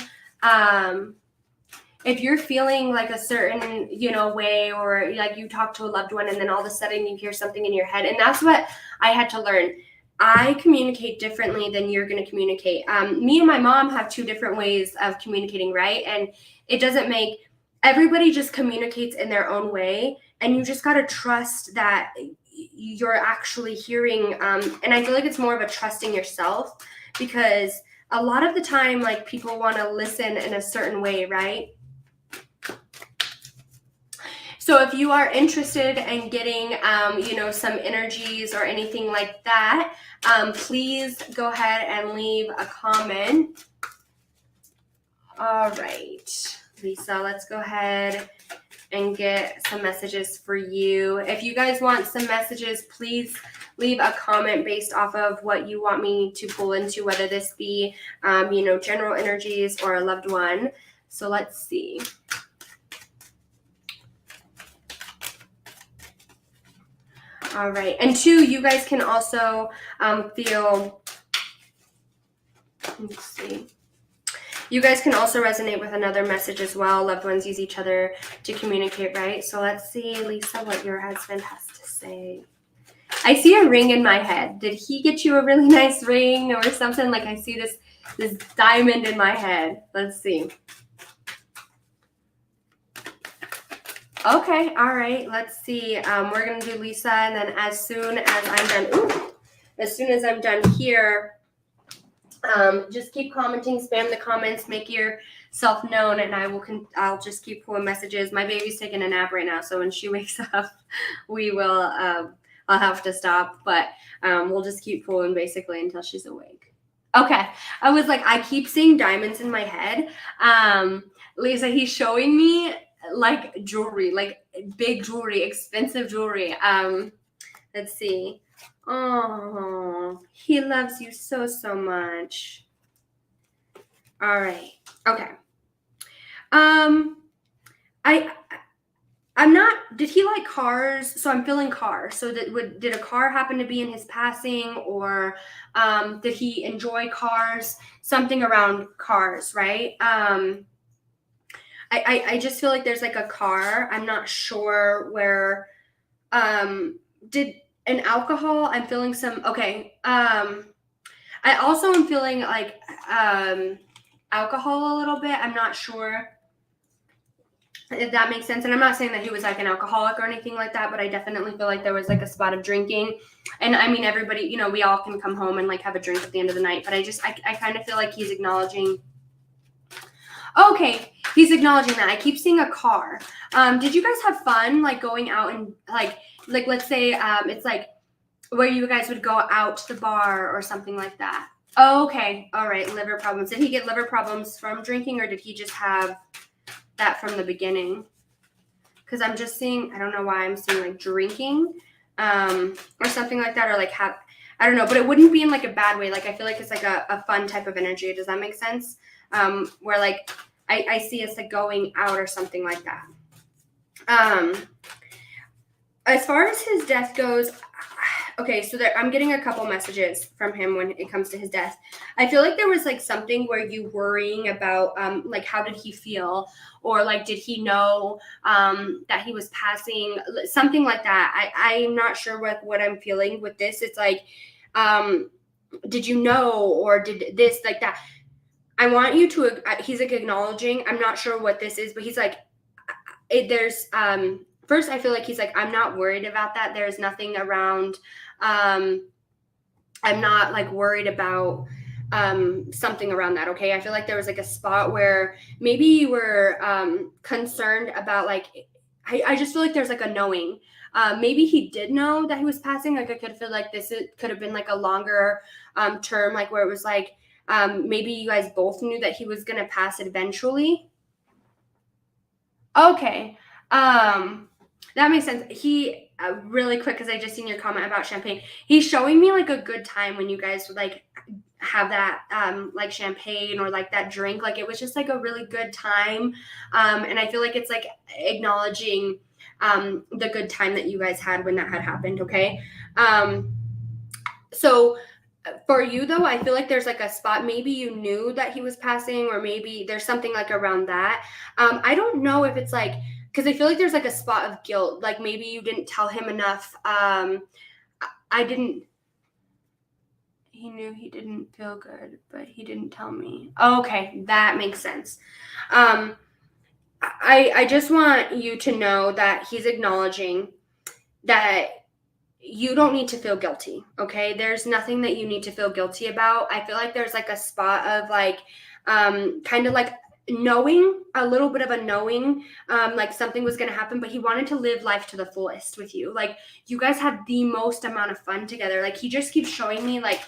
like a certain, you know, way, or like you talk to a loved one and then all of a sudden you hear something in your head, and that's what I had to learn. I communicate differently than you're going to communicate. Me and my mom have two different ways of communicating, right? And it doesn't make, everybody just communicates in their own way, and you just got to trust that you're actually hearing. And I feel like it's more of a trusting yourself, because a lot of the time, like people want to listen in a certain way, right? So if you are interested in getting, some energies or anything like that, please go ahead and leave a comment. All right, Lisa, let's go ahead and get some messages for you. If you guys want some messages, please leave a comment based off of what you want me to pull into, whether this be, general energies or a loved one. So let's see. All right. And two, you guys can also feel, let's see. You guys can also resonate with another message as well. Loved ones use each other to communicate, right? So let's see, Lisa, what your husband has to say. I see a ring in my head. Did he get you a really nice ring or something? Like I see this diamond in my head. Let's see. Okay, all right. Let's see. We're gonna do Lisa, and then as soon as I'm done here, just keep commenting, spam the comments, make yourself known, and I'll just keep pulling messages. My baby's taking a nap right now, so when she wakes up, I'll have to stop, but we'll just keep pulling basically until she's awake. Okay, I was like, I keep seeing diamonds in my head. Lisa, he's showing me like jewelry, like big jewelry, expensive jewelry. Let's see. Oh, he loves you so, so much. All right. Okay. I'm not, did he like cars? So I'm feeling cars. So did a car happen to be in his passing, or did he enjoy cars? Something around cars, right? I just feel like there's like a car. I'm not sure where, did an alcohol, I'm feeling some, okay. I also am feeling like alcohol a little bit. I'm not sure if that makes sense. And I'm not saying that he was like an alcoholic or anything like that, but I definitely feel like there was like a spot of drinking. And I mean, everybody, we all can come home and like have a drink at the end of the night, but I kind of feel like he's acknowledging. Okay, he's acknowledging that. I keep seeing a car. Did you guys have fun like going out and like let's say it's like where you guys would go out to the bar or something like that? Oh, okay. All right. Liver problems. Did he get liver problems from drinking, or did he just have that from the beginning? Because I'm just seeing, I don't know why I'm seeing like drinking or something like that, or like I don't know, but it wouldn't be in like a bad way. Like I feel like it's like a fun type of energy. Does that make sense? Where like I see us like going out or something like that. As far as his death goes, okay, so I'm getting a couple messages from him when it comes to his death. I feel like there was like something where you worrying about like how did he feel, or like did he know that he was passing, something like that. I'm not sure what I'm feeling with this. It's like did you know, or did this, like that. I want you to, he's like acknowledging, I'm not sure what this is, but he's like, there's, first I feel like he's like, I'm not worried about that. There's nothing around, I'm not like worried about something around that, okay? I feel like there was like a spot where maybe you were concerned about like, I just feel like there's like a knowing. Maybe he did know that he was passing. Like I could feel like could have been like a longer term, like where it was like, maybe you guys both knew that he was going to pass eventually. Okay. That makes sense. He, really quick, because I just seen your comment about champagne. He's showing me like a good time when you guys would like have that, like champagne or like that drink. Like it was just like a really good time. And I feel like it's like acknowledging, the good time that you guys had when that had happened. Okay. So for you though, I feel like there's like a spot, maybe you knew that he was passing, or maybe there's something like around that. I don't know if it's like, because I feel like there's like a spot of guilt, like maybe you didn't tell him enough. He knew he didn't feel good, but he didn't tell me. Okay, that makes sense. I just want you to know that he's acknowledging that you don't need to feel guilty, okay? There's nothing that you need to feel guilty about. I feel like there's like a spot of like, kind of like knowing a little bit of a knowing, like something was going to happen, but he wanted to live life to the fullest with you. Like you guys had the most amount of fun together. Like he just keeps showing me like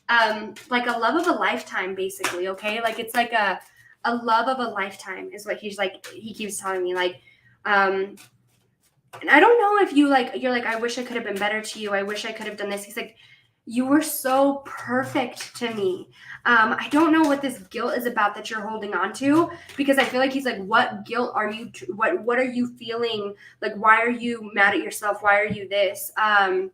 a love of a lifetime, basically. Okay. Like it's like a love of a lifetime is what he's like, he keeps telling me like, and I don't know if you're like, I wish I could have been better to you. I wish I could have done this. He's like, you were so perfect to me. I don't know what this guilt is about that you're holding on to, because I feel like he's like, what guilt are you, what are you feeling? Like, why are you mad at yourself? Why are you this? I'm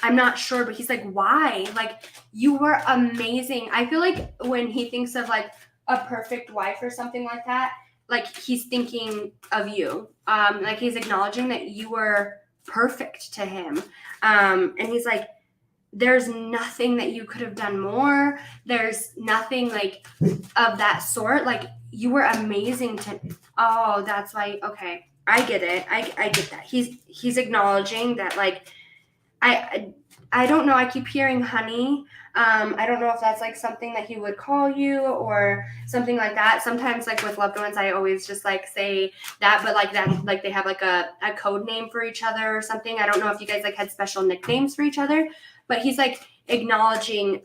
not sure, but he's like, why? Like, you were amazing. I feel like when he thinks of like a perfect wife or something like that, like he's thinking of you. Like he's acknowledging that you were perfect to him. And he's like, there's nothing that you could have done more. There's nothing like of that sort. Like you were amazing to. Oh, that's why. Okay, I get it. I get that. He's acknowledging that. Like I don't know. I keep hearing honey. I don't know if that's like something that he would call you or something like that. Sometimes like with loved ones, I always just like say that, but like that, like they have like a code name for each other or something. I don't know if you guys like had special nicknames for each other, but he's like acknowledging,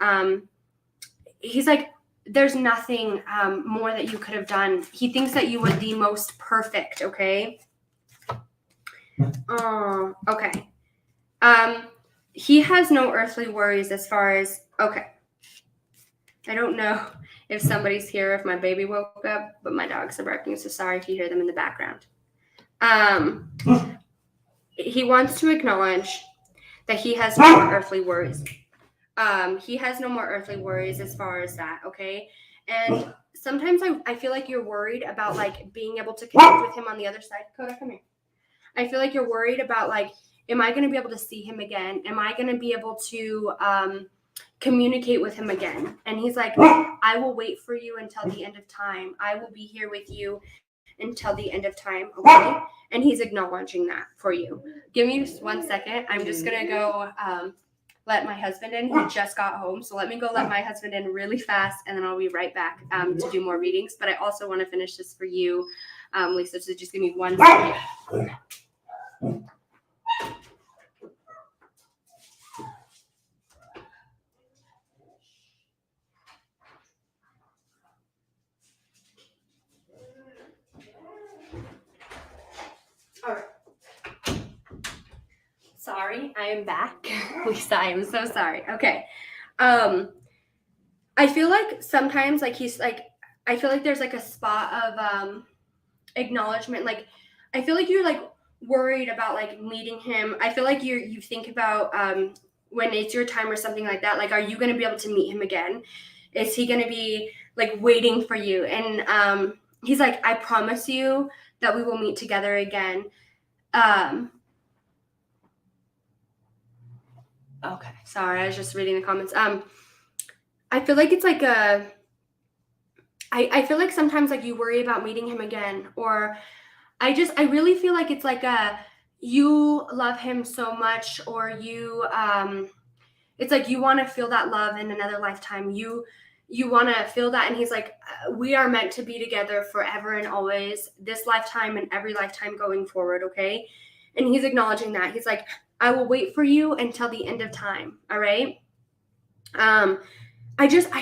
he's like, there's nothing more that you could have done. He thinks that you were the most perfect. Okay. Oh, okay. He has no earthly worries as far as, okay. I don't know if somebody's here, if my baby woke up, but my dogs are barking, so sorry if you hear them in the background. He wants to acknowledge that he has no more earthly worries. He has no more earthly worries as far as that, okay? And sometimes I feel like you're worried about like being able to connect with him on the other side. Coda, come here. I feel like you're worried about like, am I going to be able to see him again? Am I going to be able to communicate with him again? And he's like, I will wait for you until the end of time. I will be here with you until the end of time. Okay. And he's acknowledging that for you. Give me just 1 second. I'm just going to go let my husband in. He just got home. So let me go let my husband in really fast, and then I'll be right back to do more readings. But I also want to finish this for you, Lisa. So just give me 1 second. All right. Sorry, I am back. Lisa, I am so sorry. Okay. I feel like sometimes like he's like, I feel like there's like a spot of acknowledgement. Like I feel like you're like worried about like meeting him. I feel like you think about when it's your time or something like that. Like, are you gonna be able to meet him again? Is he gonna be like waiting for you? And he's like, I promise you that we will meet together again. Okay, sorry, I was just reading the comments. I feel like it's like I feel like sometimes like you worry about meeting him again, or I really feel like it's like you love him so much, or you it's like you want to feel that love in another lifetime. You want to feel that, and he's like, we are meant to be together forever and always, this lifetime and every lifetime going forward, okay? And he's acknowledging that. He's like, I will wait for you until the end of time, all right? I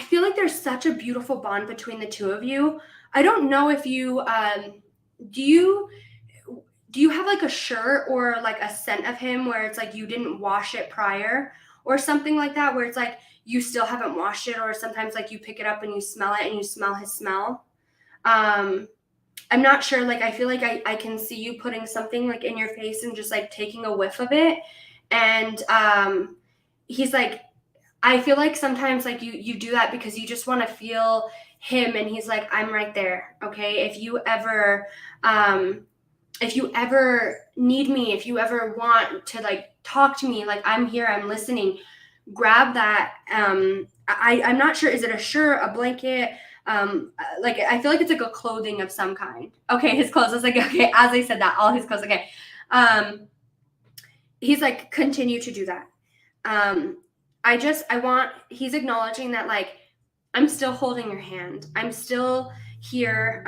feel like there's such a beautiful bond between the two of you. I don't know if you do you have like a shirt or like a scent of him where it's like you didn't wash it prior or something like that, where it's like you still haven't washed it, or sometimes like you pick it up and you smell it and you smell his smell. I'm not sure, like I feel like I can see you putting something like in your face and just like taking a whiff of it. And he's like, I feel like sometimes like you do that because you just want to feel him, and he's like, I'm right there. Okay. If you ever need me, if you ever want to like talk to me, like I'm here, I'm listening, grab that. I'm not sure. Is it a shirt, a blanket? Like I feel like it's like a clothing of some kind. Okay. His clothes. I was like, okay. As I said that, all his clothes. Okay. He's like, continue to do that. He's acknowledging that like I'm still holding your hand. I'm still here.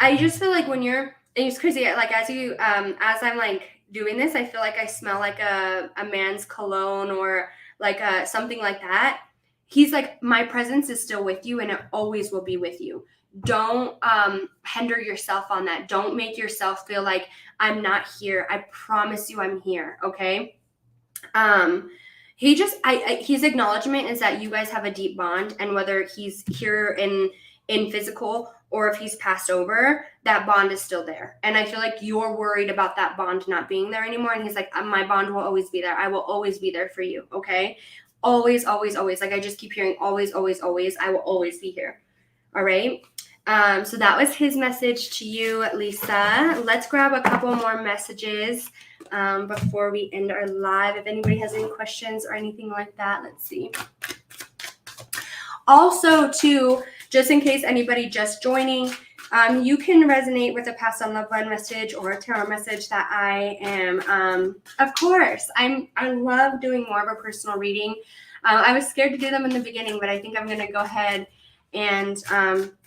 I just feel like when you're, it's crazy. Like as I'm like doing this, I feel like I smell like a man's cologne or like something like that. He's like, my presence is still with you and it always will be with you. Don't hinder yourself on that. Don't make yourself feel like I'm not here. I promise you I'm here. Okay. He just his acknowledgement is that you guys have a deep bond, and whether he's here in physical or if he's passed over, that bond is still there. And I feel like you're worried about that bond not being there anymore, and he's like, my bond will always be there. I will always be there for you. Okay, always, always, always. Like I just keep hearing always, always, always. I will always be here. All right. So that was his message to you, Lisa. Let's grab a couple more messages before we end our live. If anybody has any questions or anything like that, let's see. Also, too, just in case anybody just joining, you can resonate with a past on loved one message or a tarot message that I am. Of course, I love doing more of a personal reading. I was scared to do them in the beginning, but I think I'm going to go ahead and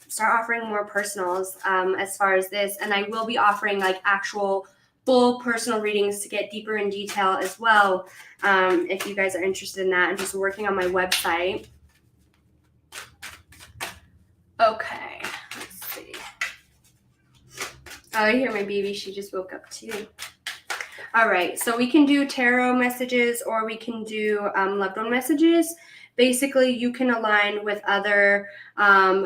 start offering more personals as far as this. And I will be offering like actual full personal readings to get deeper in detail as well. If you guys are interested in that, I'm just working on my website. Okay, let's see. Oh, I hear my baby. She just woke up too. All right, so we can do tarot messages or we can do loved one messages. Basically, you can align with other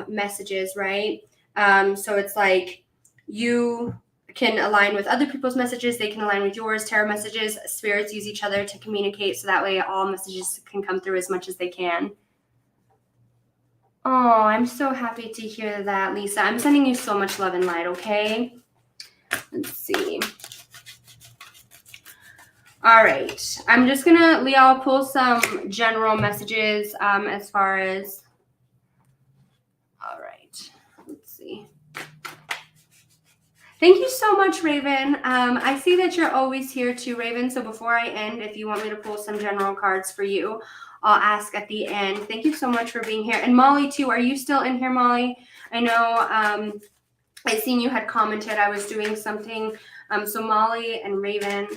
messages, right? So it's like you can align with other people's messages. They can align with yours. Tarot messages, spirits use each other to communicate, so that way all messages can come through as much as they can. Oh, I'm so happy to hear that, Lisa. I'm sending you so much love and light, okay? Let's see. All right. I'm just going to, Leah, I'll pull some general messages as far as, all right. Let's see. Thank you so much, Raven. I see that you're always here too, Raven. So before I end, if you want me to pull some general cards for you, I'll ask at the end. Thank you so much for being here. And Molly, too. Are you still in here, Molly? I know I seen you had commented I was doing something. So Molly and Raven,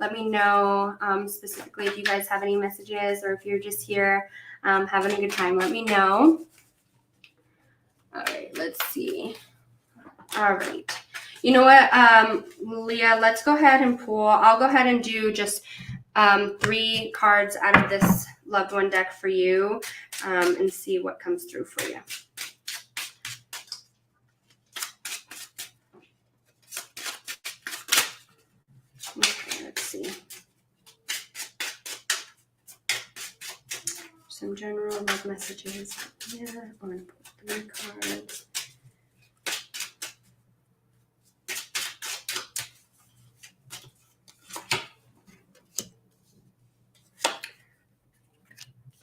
let me know specifically if you guys have any messages or if you're just here having a good time. Let me know. All right, let's see. All right. You know what, Leah, let's go ahead and pull. I'll go ahead and do just 3 cards out of this loved one deck for you and see what comes through for you. Okay, let's see. Some general love messages. Yeah, I'm going to pull 3 cards.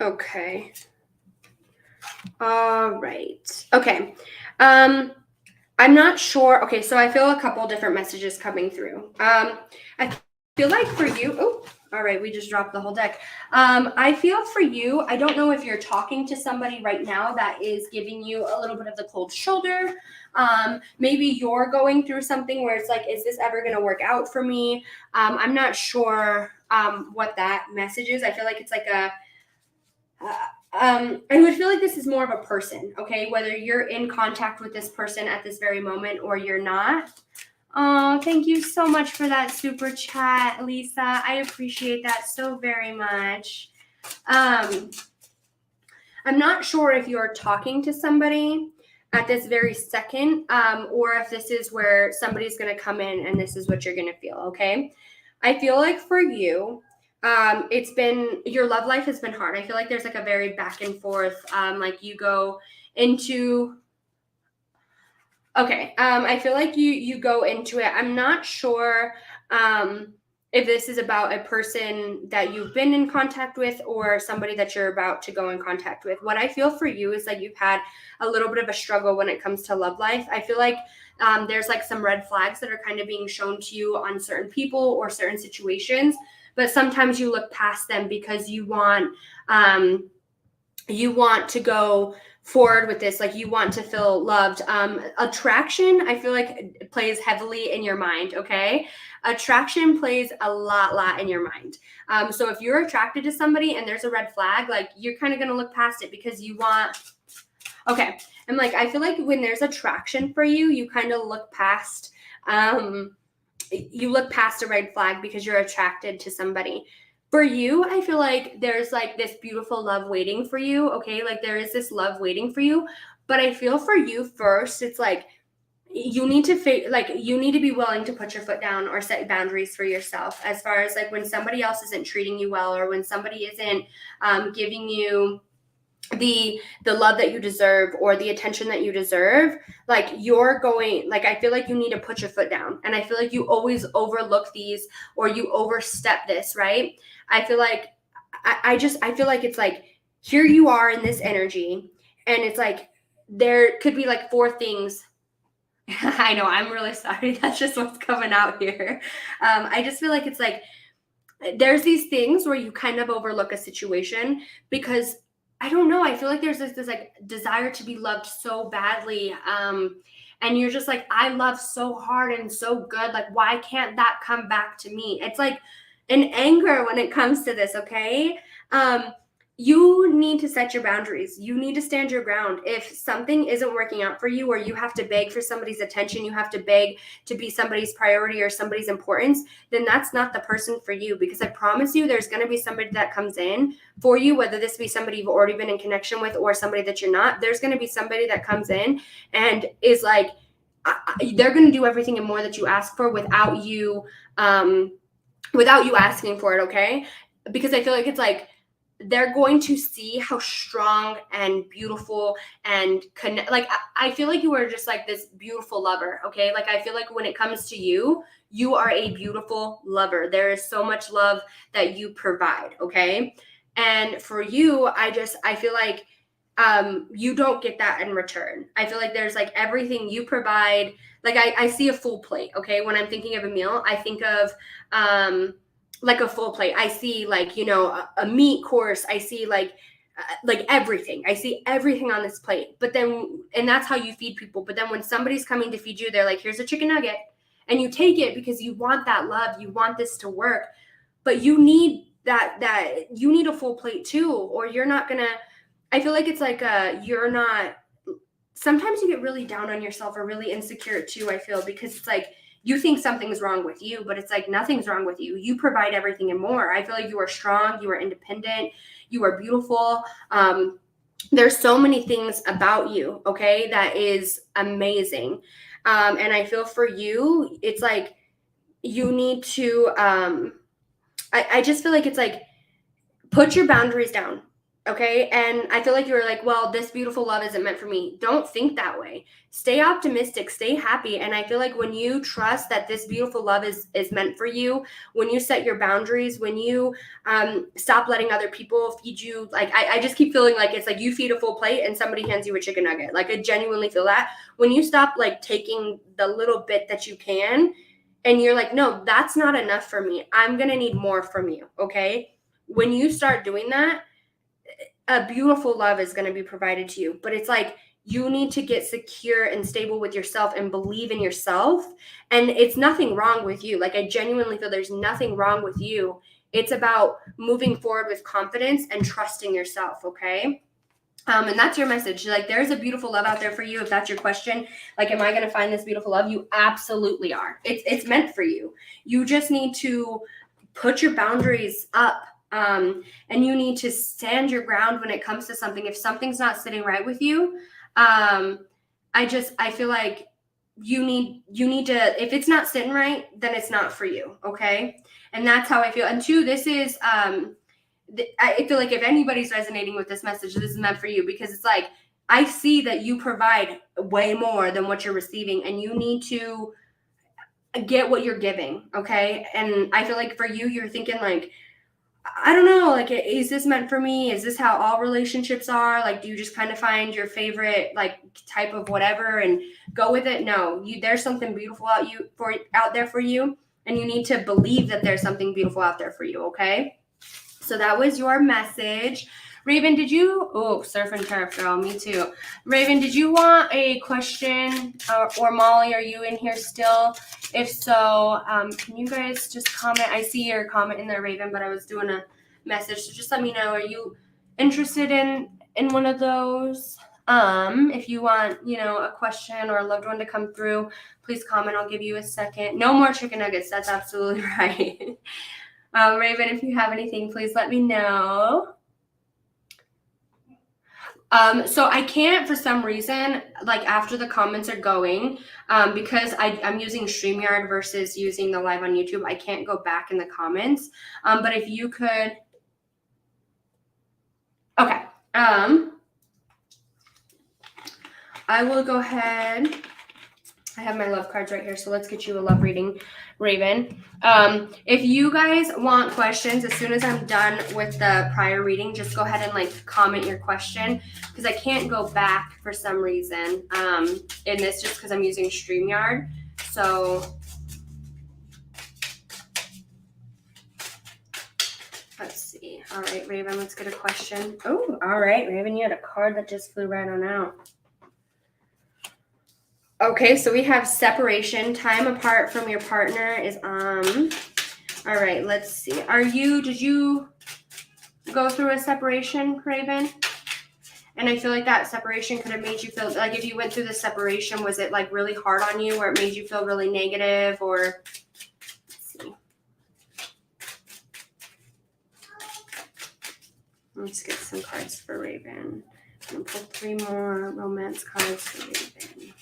Okay. All right. Okay. I'm not sure. Okay, so I feel a couple different messages coming through. I feel like for you, oh, all right, we just dropped the whole deck. I feel for you, I don't know if you're talking to somebody right now that is giving you a little bit of the cold shoulder. Maybe you're going through something where it's like, is this ever going to work out for me? I'm not sure what that message is. I feel like it's like a I would feel like this is more of a person, okay? Whether you're in contact with this person at this very moment or you're not. Oh, thank you so much for that super chat, Lisa. I appreciate that so very much. I'm not sure if you're talking to somebody at this very second or if this is where somebody's going to come in and this is what you're going to feel, okay? I feel like for you, it's been, your love life has been hard. I feel like there's like a very back and forth, like you go into, okay. I feel like you go into it. I'm not sure, if this is about a person that you've been in contact with or somebody that you're about to go in contact with. What I feel for you is like you've had a little bit of a struggle when it comes to love life. I feel like there's like some red flags that are kind of being shown to you on certain people or certain situations, but sometimes you look past them because you want you want to go forward with this, like you want to feel loved. Attraction, I feel like it plays heavily in your mind. Okay, attraction plays a lot in your mind. So if you're attracted to somebody and there's a red flag, like you're kind of going to look past it because you want, okay, I'm like, I feel like when there's attraction for you, you kind of look past a red flag because you're attracted to somebody. For you, I feel like there's like this beautiful love waiting for you. Okay, like there is this love waiting for you, but I feel for you first, it's like you need to you need to be willing to put your foot down or set boundaries for yourself, as far as like when somebody else isn't treating you well, or when somebody isn't giving you the love that you deserve or the attention that you deserve. Like you're going, like I feel like you need to put your foot down, and I feel like you always overlook these or you overstep this, right? I feel like I feel like it's like here you are in this energy, and it's like there could be like four things. I know, I'm really sorry, that's just what's coming out here. I just feel like it's like there's these things where you kind of overlook a situation because I don't know, I feel like there's this like desire to be loved so badly. And you're just like, I love so hard and so good. Like, why can't that come back to me? It's like an anger when it comes to this, okay? You need to set your boundaries. You need to stand your ground. If something isn't working out for you, or you have to beg for somebody's attention, you have to beg to be somebody's priority or somebody's importance, then that's not the person for you. Because I promise you, there's going to be somebody that comes in for you, whether this be somebody you've already been in connection with or somebody that you're not. There's going to be somebody that comes in and is like, they're going to do everything and more that you ask for without you asking for it, okay? Because I feel like it's like, they're going to see how strong and beautiful and like I feel like you are just like this beautiful lover, okay? Like I feel like when it comes to you, you are a beautiful lover. There is so much love that you provide, okay? And for you, I feel like you don't get that in return. I feel like there's like everything you provide. Like I see a full plate, okay? When I'm thinking of a meal, I think of like a full plate. I see like, you know, a meat course. I see like everything. I see everything on this plate. But then, and that's how you feed people. But then when somebody's coming to feed you, they're like, here's a chicken nugget. And you take it because you want that love. You want this to work. But you need that you need a full plate too, or you're not gonna, I feel like it's like you're not, sometimes you get really down on yourself or really insecure too, I feel, because it's like, you think something's wrong with you, but it's like nothing's wrong with you. You provide everything and more. I feel like you are strong, you are independent, you are beautiful. There's so many things about you, okay, that is amazing. And I feel for you, it's like you need to, I just feel like it's like, put your boundaries down. Okay. And I feel like you were like, well, this beautiful love isn't meant for me. Don't think that way. Stay optimistic, stay happy. And I feel like when you trust that this beautiful love is meant for you, when you set your boundaries, when you stop letting other people feed you, like I just keep feeling like it's like you feed a full plate and somebody hands you a chicken nugget. Like I genuinely feel that when you stop like taking the little bit that you can and you're like, no, that's not enough for me. I'm going to need more from you. Okay. When you start doing that, a beautiful love is going to be provided to you. But it's like you need to get secure and stable with yourself and believe in yourself. And it's nothing wrong with you. Like I genuinely feel there's nothing wrong with you. It's about moving forward with confidence and trusting yourself. Okay. And that's your message. Like there's a beautiful love out there for you. If that's your question, like, am I going to find this beautiful love? You absolutely are. It's meant for you. You just need to put your boundaries up. And you need to stand your ground when it comes to something. If something's not sitting right with you, I feel like you need to, if it's not sitting right, then it's not for you. Okay. And that's how I feel. And two, this is, I feel like if anybody's resonating with this message, this is meant for you, because it's like, I see that you provide way more than what you're receiving, and you need to get what you're giving. Okay. And I feel like for you, you're thinking like, I don't know, like, is this meant for me? Is this how all relationships are? Like, do you just kind of find your favorite, like, type of whatever and go with it? No, there's something beautiful out there for you, and you need to believe that there's something beautiful out there for you, okay? So that was your message. Raven, surf and turf, girl, me too. Raven, did you want a question, or Molly, are you in here still? If so, can you guys just comment? I see your comment in there, Raven, but I was doing a message, so just let me know. Are you interested in one of those? If you want, a question or a loved one to come through, please comment. I'll give you a second. No more chicken nuggets. That's absolutely right. Raven, if you have anything, please let me know. So I can't, for some reason, like after the comments are going, because I'm using StreamYard versus using the live on YouTube, I can't go back in the comments. But if you could, okay. I will go ahead. I have my love cards right here, so let's get you a love reading, Raven. If you guys want questions, as soon as I'm done with the prior reading, just go ahead and like comment your question, because I can't go back for some reason in this, just because I'm using StreamYard. So let's see. All right, Raven, let's get a question. Oh, all right, Raven, you had a card that just flew right on out. Okay, so we have separation. Time apart from your partner is all right, let's see. Did you go through a separation, Raven? And I feel like that separation could have made you feel like, if you went through the separation, was it like really hard on you, or it made you feel really negative, or let's see. Let's get some cards for Raven. I'm gonna pull 3 more romance cards for Raven.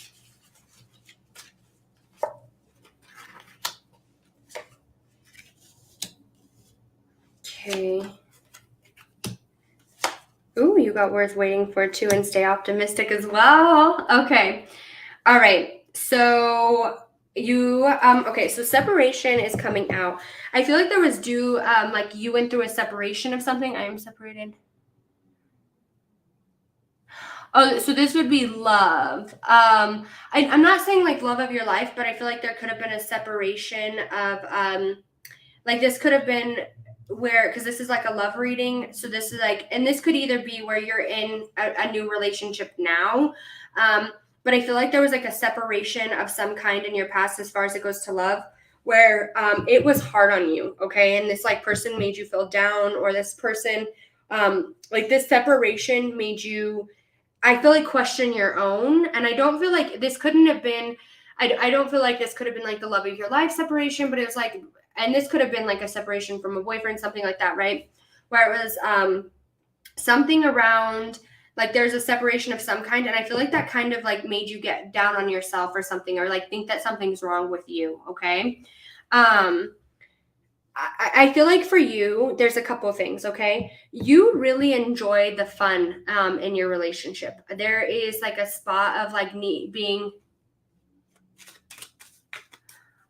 Okay. Ooh, you got worth waiting for too, and stay optimistic as well. Okay. All right. So okay, so separation is coming out. I feel like there was like you went through a separation of something. I am separated. Oh, so this would be love. I'm not saying like love of your life, but I feel like there could have been a separation of like this could have been where, because this is like a love reading, so this is like, and this could either be where you're in a new relationship now, but I feel like there was like a separation of some kind in your past as far as it goes to love, where it was hard on you, okay, and this like person made you feel down, or this person like this separation made you, I feel like, question your own. And I don't feel like this couldn't have been, I don't feel like this could have been like the love of your life separation, but it was like, and this could have been like a separation from a boyfriend, something like that, right? Where it was something around, like there's a separation of some kind. And I feel like that kind of like made you get down on yourself or something, or like think that something's wrong with you, okay? I feel like for you, there's a couple of things, okay? You really enjoy the fun in your relationship. There is like a spot of like being...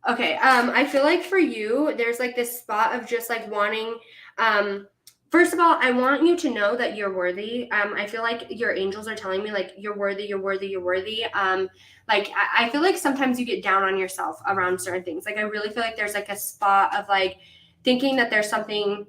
Okay, I feel like for you, there's like this spot of just like wanting... First of all, I want you to know that you're worthy. I feel like your angels are telling me like you're worthy, you're worthy, you're worthy. Like I feel like sometimes you get down on yourself around certain things. Like I really feel like there's like a spot of like thinking that there's something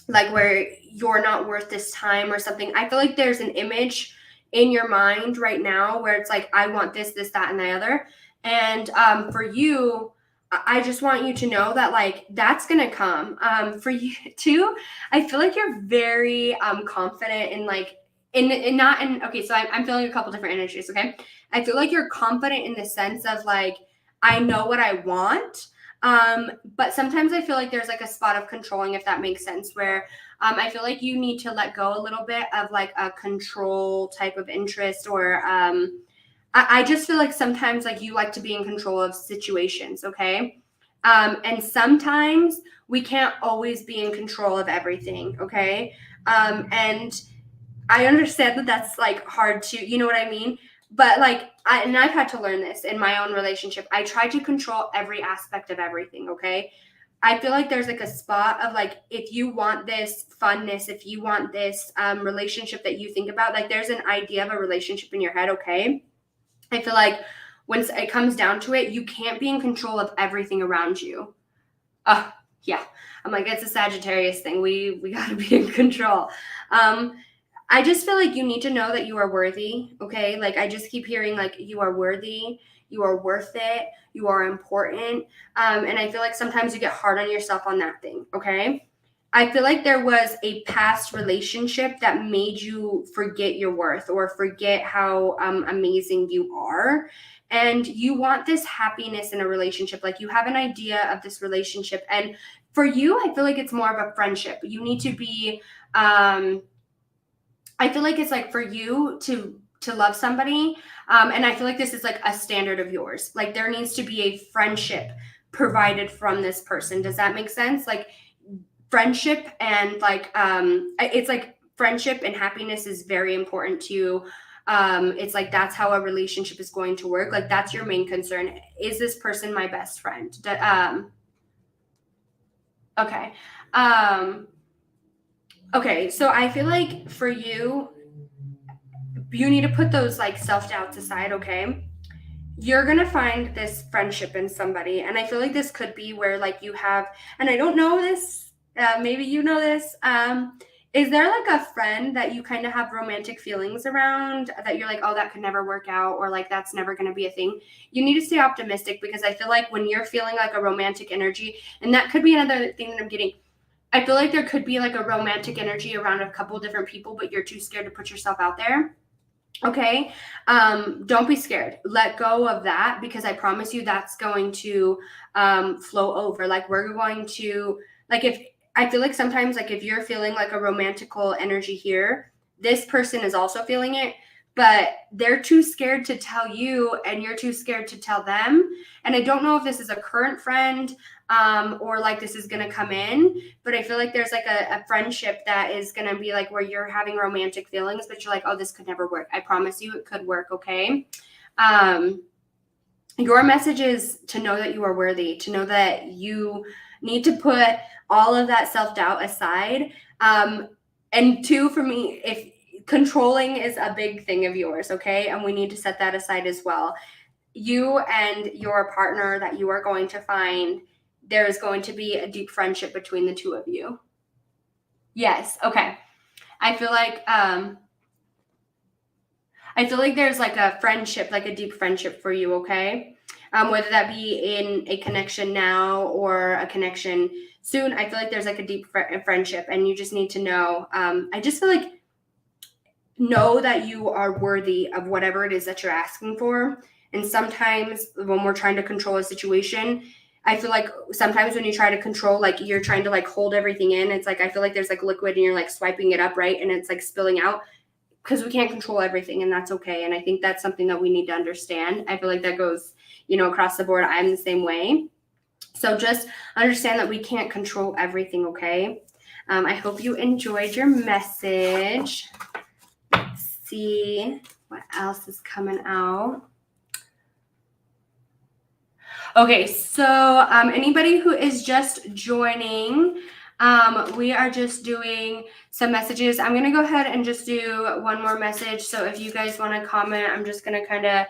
like where you're not worth this time or something. I feel like there's an image in your mind right now where it's like, I want this, this, that, and the other. And for you, I just want you to know that like that's gonna come. For you too, I feel like you're very confident in like in not in okay. So I'm feeling a couple different energies. Okay, I feel like you're confident in the sense of like I know what I want. But sometimes I feel like there's like a spot of controlling, if that makes sense, where I feel like you need to let go a little bit of like a control type of interest, or I just feel like sometimes like you like to be in control of situations, okay? And sometimes we can't always be in control of everything, okay? And I understand that that's like hard to, you know what I mean? But like, I've had to learn this in my own relationship. I try to control every aspect of everything, okay? I feel like there's like a spot of like, if you want this funness, if you want this relationship that you think about, like there's an idea of a relationship in your head, okay? I feel like when it comes down to it, you can't be in control of everything around you. Yeah. I'm like, it's a Sagittarius thing. We got to be in control. I just feel like you need to know that you are worthy, okay? Like, I just keep hearing, like, you are worthy, you are worth it, you are important. And I feel like sometimes you get hard on yourself on that thing, okay? I feel like there was a past relationship that made you forget your worth or forget how amazing you are. And you want this happiness in a relationship. Like, you have an idea of this relationship. And for you, I feel like it's more of a friendship. You need to be, I feel like it's like for you to love somebody, and I feel like this is like a standard of yours. Like, there needs to be a friendship provided from this person. Does that make sense? Like, friendship and like it's like friendship and happiness is very important to you. It's like that's how a relationship is going to work. Like, that's your main concern. Is this person my best friend? Okay. Um, okay. So I feel like for you, you need to put those like self-doubts aside, okay? You're gonna find this friendship in somebody, and I feel like this could be where like you have, and I don't know this, maybe you know this. Is there like a friend that you kind of have romantic feelings around that you're like, oh, that could never work out, or like that's never gonna be a thing? You need to stay optimistic, because I feel like when you're feeling like a romantic energy, and that could be another thing that I'm getting. I feel like there could be like a romantic energy around a couple different people, but you're too scared to put yourself out there. Okay. Don't be scared. Let go of that, because I promise you that's going to flow over. Like, we're going to, like, if I feel like sometimes, like, if you're feeling like a romantical energy here, this person is also feeling it, but they're too scared to tell you, and you're too scared to tell them. And I don't know if this is a current friend, or like this is going to come in, but I feel like there's like a friendship that is going to be like where you're having romantic feelings, but you're like, oh, this could never work. I promise you it could work. Okay. Your message is to know that you are worthy, to know that you need to put all of that self-doubt aside. And two, for me, if controlling is a big thing of yours, okay, and we need to set that aside as well. You and your partner that you are going to find, there is going to be a deep friendship between the two of you. Yes. Okay. I feel like there's like a friendship, like a deep friendship for you. Okay. Whether that be in a connection now or a connection soon, I feel like there's like a deep friendship, and you just need to know. I just feel like know that you are worthy of whatever it is that you're asking for. And sometimes when we're trying to control a situation, I feel like sometimes when you try to control, like you're trying to like hold everything in, it's like I feel like there's like liquid and you're like swiping it up, right? And it's like spilling out, because we can't control everything, and that's okay. And I think that's something that we need to understand. I feel like that goes, across the board. I'm the same way. So just understand that we can't control everything, okay? I hope you enjoyed your message. Let's see what else is coming out. Okay, so anybody who is just joining, we are just doing some messages. I'm going to go ahead and just do one more message. So if you guys want to comment, I'm just going to kind of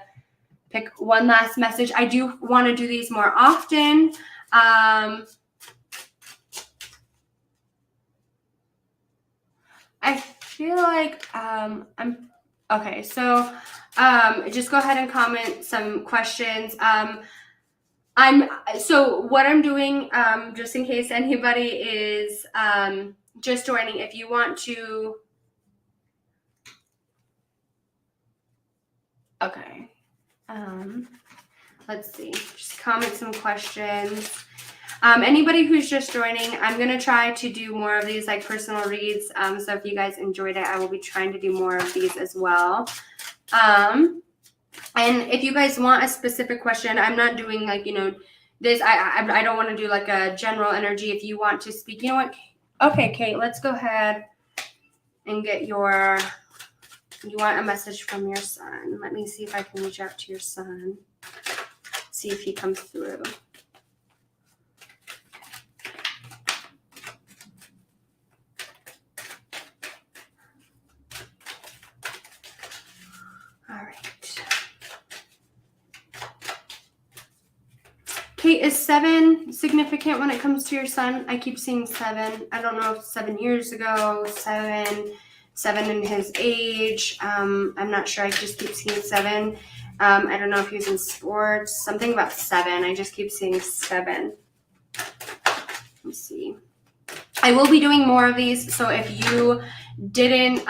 pick one last message. I do want to do these more often. I feel like I'm okay. So just go ahead and comment some questions. So what I'm doing, just in case anybody is just joining, if you want to, okay. Let's see, just comment some questions. Anybody who's just joining, I'm going to try to do more of these like personal reads. So if you guys enjoyed it, I will be trying to do more of these as well. And if you guys want a specific question, I'm not doing like, this, I don't want to do like a general energy. If you want to speak, you know what? Okay, Kate, let's go ahead and get you want a message from your son. Let me see if I can reach out to your son. See if he comes through. All right. Kate, is 7 significant when it comes to your son? I keep seeing 7. I don't know if 7 years ago, 7 7 in his age. I'm not sure. I just keep seeing 7. I don't know if he was in sports. Something about 7. I just keep seeing 7. Let me see. I will be doing more of these, so if you didn't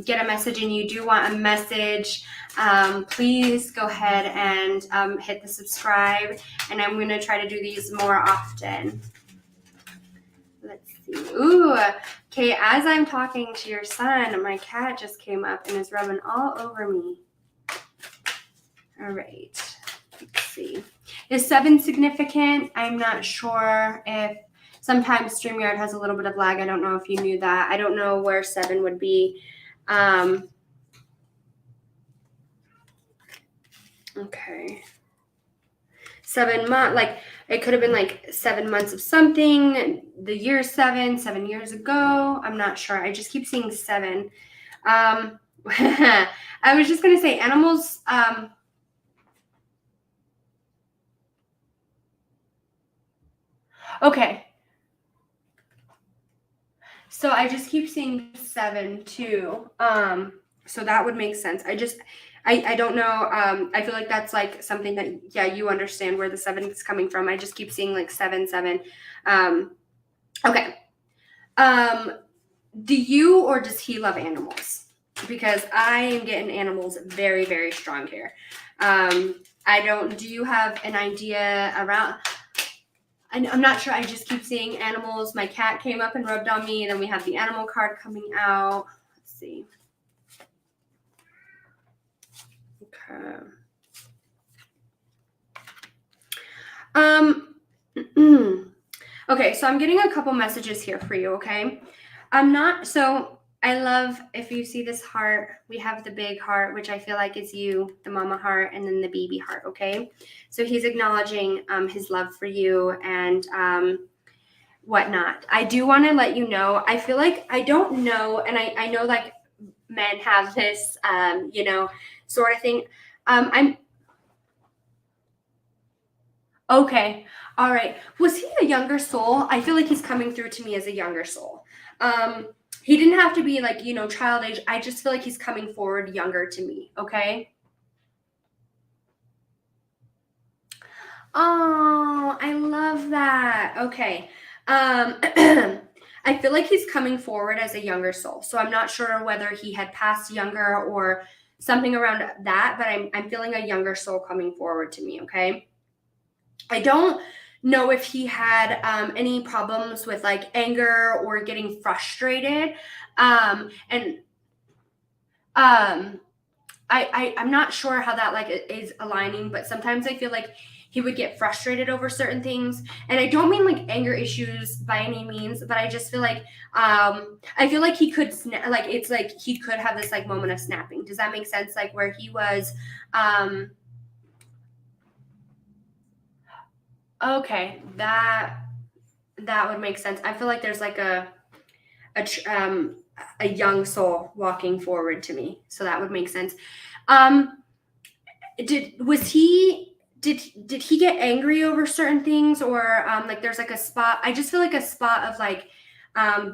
get a message and you do want a message, please go ahead and hit the subscribe, and I'm going to try to do these more often. Let's see. Ooh, okay, as I'm talking to your son, my cat just came up and is rubbing all over me. All right, let's see. Is 7 significant? I'm not sure if sometimes StreamYard has a little bit of lag. I don't know if you knew that. I don't know where 7 would be. Okay. 7 months, like it could have been like 7 months of something. The year 7 years ago. I'm not sure. I just keep seeing 7. I was just gonna say animals. Okay. So I just keep seeing 7 too. So that would make sense. I don't know. I feel like that's like something that, yeah, you understand where the 7 is coming from. I just keep seeing like 7. Okay. Do you or does he love animals? Because I am getting animals very, very strong here. Do you have an idea around? I'm not sure. I just keep seeing animals. My cat came up and rubbed on me, and then we have the animal card coming out. Let's see. Okay. Okay, so I'm getting a couple messages here for you, okay? I love, if you see this heart, we have the big heart, which I feel like is you, the mama heart, and then the baby heart, okay? So he's acknowledging his love for you and whatnot. I do want to let you know, I feel like, I don't know, and I know like men have this, sort of thing. Okay. All right. Was he a younger soul? I feel like he's coming through to me as a younger soul. He didn't have to be like, child age. I just feel like he's coming forward younger to me. Okay. Oh, I love that. Okay. I feel like he's coming forward as a younger soul. So I'm not sure whether he had passed younger or something around that, but I'm feeling a younger soul coming forward to me. Okay. I don't know if he had any problems with like anger or getting frustrated. I'm not sure how that like is aligning, but sometimes I feel like he would get frustrated over certain things. And I don't mean like anger issues by any means, but I just feel like I feel like he could like it's like he could have this like moment of snapping. Does that make sense? Like where he was okay, that would make sense. I feel like there's like a young soul walking forward to me, so that would make sense. Did he get angry over certain things, or like there's like a spot? I just feel like a spot of like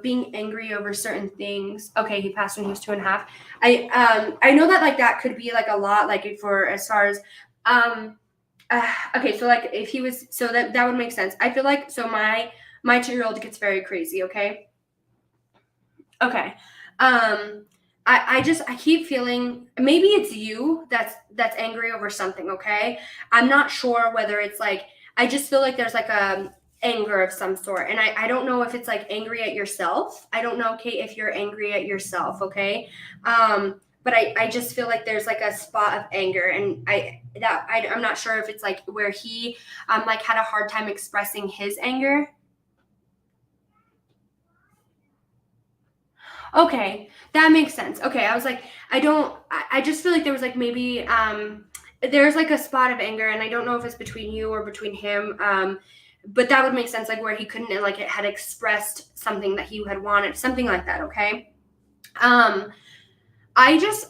being angry over certain things. Okay, he passed when he was 2.5. I know that like that could be like a lot, like for as far as okay, so like if he was, so that would make sense. I feel like, so my 2-year-old gets very crazy. Okay. I keep feeling maybe it's you that's angry over something. Okay. I'm not sure whether it's like, I just feel like there's like a anger of some sort. And I don't know if it's like angry at yourself. I don't know, Kate, if you're angry at yourself. Okay. But I just feel like there's like a spot of anger, and I'm not sure if it's like where he like had a hard time expressing his anger. Okay, that makes sense. Okay, I was like, I just feel like there was like maybe there's like a spot of anger, and I don't know if it's between you or between him. But that would make sense, like where he couldn't like it had expressed something that he had wanted, something like that. Okay.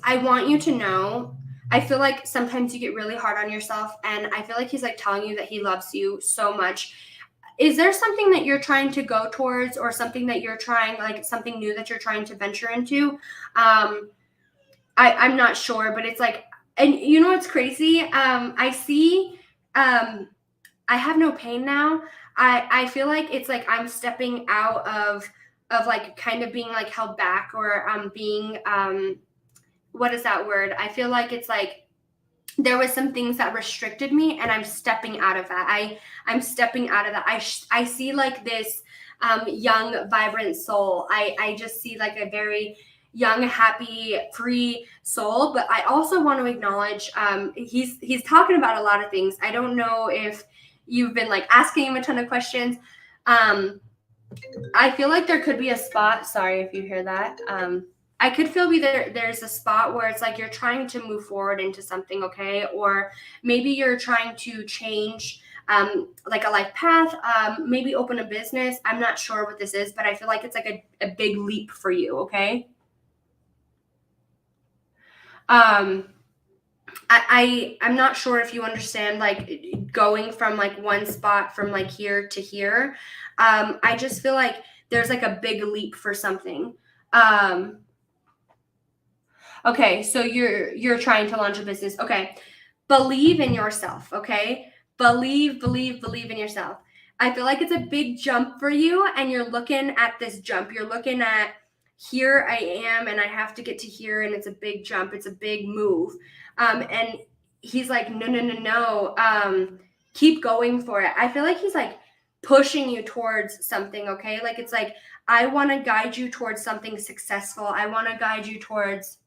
I want you to know, I feel like sometimes you get really hard on yourself, and I feel like he's like telling you that he loves you so much. is there something that you're trying to go towards, or something that you're trying, like something new that you're trying to venture into? I'm not sure, but it's like, and you know what's crazy? I see, I have no pain now. I feel like it's like I'm stepping out of like kind of being like held back, or being, what is that word? I feel like it's like there was some things that restricted me, and I'm stepping out of that. I'm stepping out of that. I see like this young, vibrant soul. I just see like a very young, happy, free soul. But I also want to acknowledge, he's talking about a lot of things. I don't know if you've been like asking him a ton of questions. I feel like there could be a spot. Sorry if you hear that. I could feel there's a spot where it's like you're trying to move forward into something, okay? Or maybe you're trying to change like a life path, maybe open a business. I'm not sure what this is, but I feel like it's like a big leap for you, okay? I'm not sure if you understand, like going from like one spot from like here to here. I just feel like there's like a big leap for something. Okay, so you're trying to launch a business. Okay. Believe in yourself, okay? Believe in yourself. I feel like it's a big jump for you, and you're looking at this jump. You're looking at, here I am and I have to get to here, and it's a big jump. It's a big move. And he's like, no. Keep going for it. I feel like he's like pushing you towards something, okay? Like it's like, I want to guide you towards something successful. I want to guide you towards.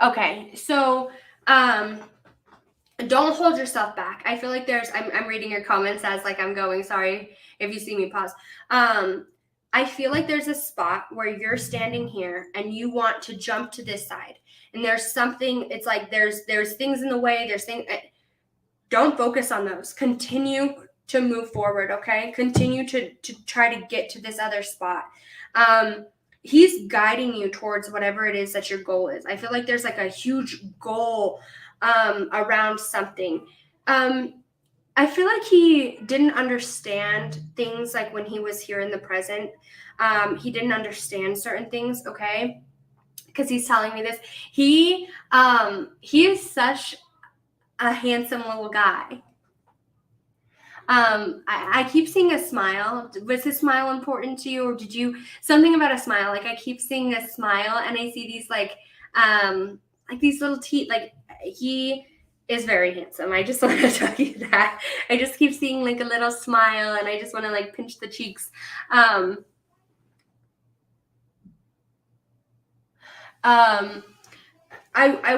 Okay, so don't hold yourself back. I feel like I'm reading your comments as like I'm going. Sorry if you see me pause. I feel like there's a spot where you're standing here and you want to jump to this side, and there's something. It's like there's things in the way. There's things. Don't focus on those. Continue to move forward. Okay, continue to try to get to this other spot. He's guiding you towards whatever it is that your goal is. I feel like there's like a huge goal around something. I feel like he didn't understand things like when he was here in the present. He didn't understand certain things, okay? Because he's telling me this. He is such a handsome little guy. I keep seeing a smile. Was his smile important to you, or did you something about a smile? Like I keep seeing a smile, and I see these like these little teeth. Like he is very handsome. I just want to tell you that. I just keep seeing like a little smile, and I just want to like pinch the cheeks. I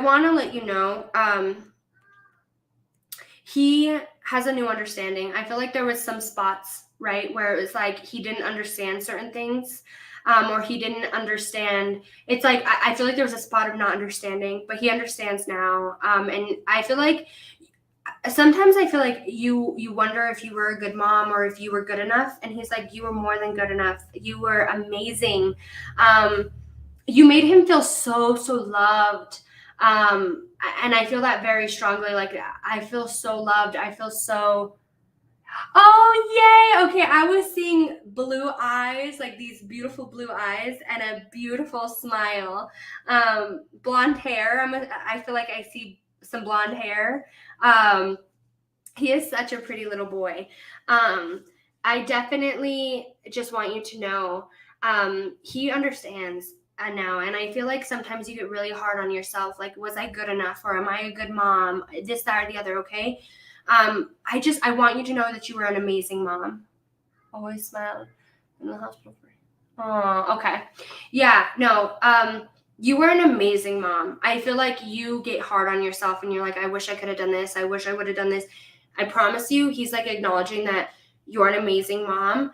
want to let you know. He has a new understanding. I feel like there was some spots, right, where it was like he didn't understand certain things, or he didn't understand. It's like I feel like there was a spot of not understanding, but he understands now. And I feel like sometimes I feel like you wonder if you were a good mom or if you were good enough, and he's like, you were more than good enough. You were amazing. You made him feel so loved. And I feel that very strongly. Like I feel so loved. I feel so. Oh yay! Okay, I was seeing blue eyes, like these beautiful blue eyes, and a beautiful smile. Blonde hair. I feel like I see some blonde hair. He is such a pretty little boy. I definitely just want you to know, he understands now, and I feel like sometimes you get really hard on yourself. Like, was I good enough, or am I a good mom? This, that, or the other. Okay. I want you to know that you were an amazing mom. Always smile in the hospital. Oh, okay. Yeah. No. You were an amazing mom. I feel like you get hard on yourself, and you're like, I wish I could have done this. I wish I would have done this. I promise you, he's like acknowledging that you're an amazing mom.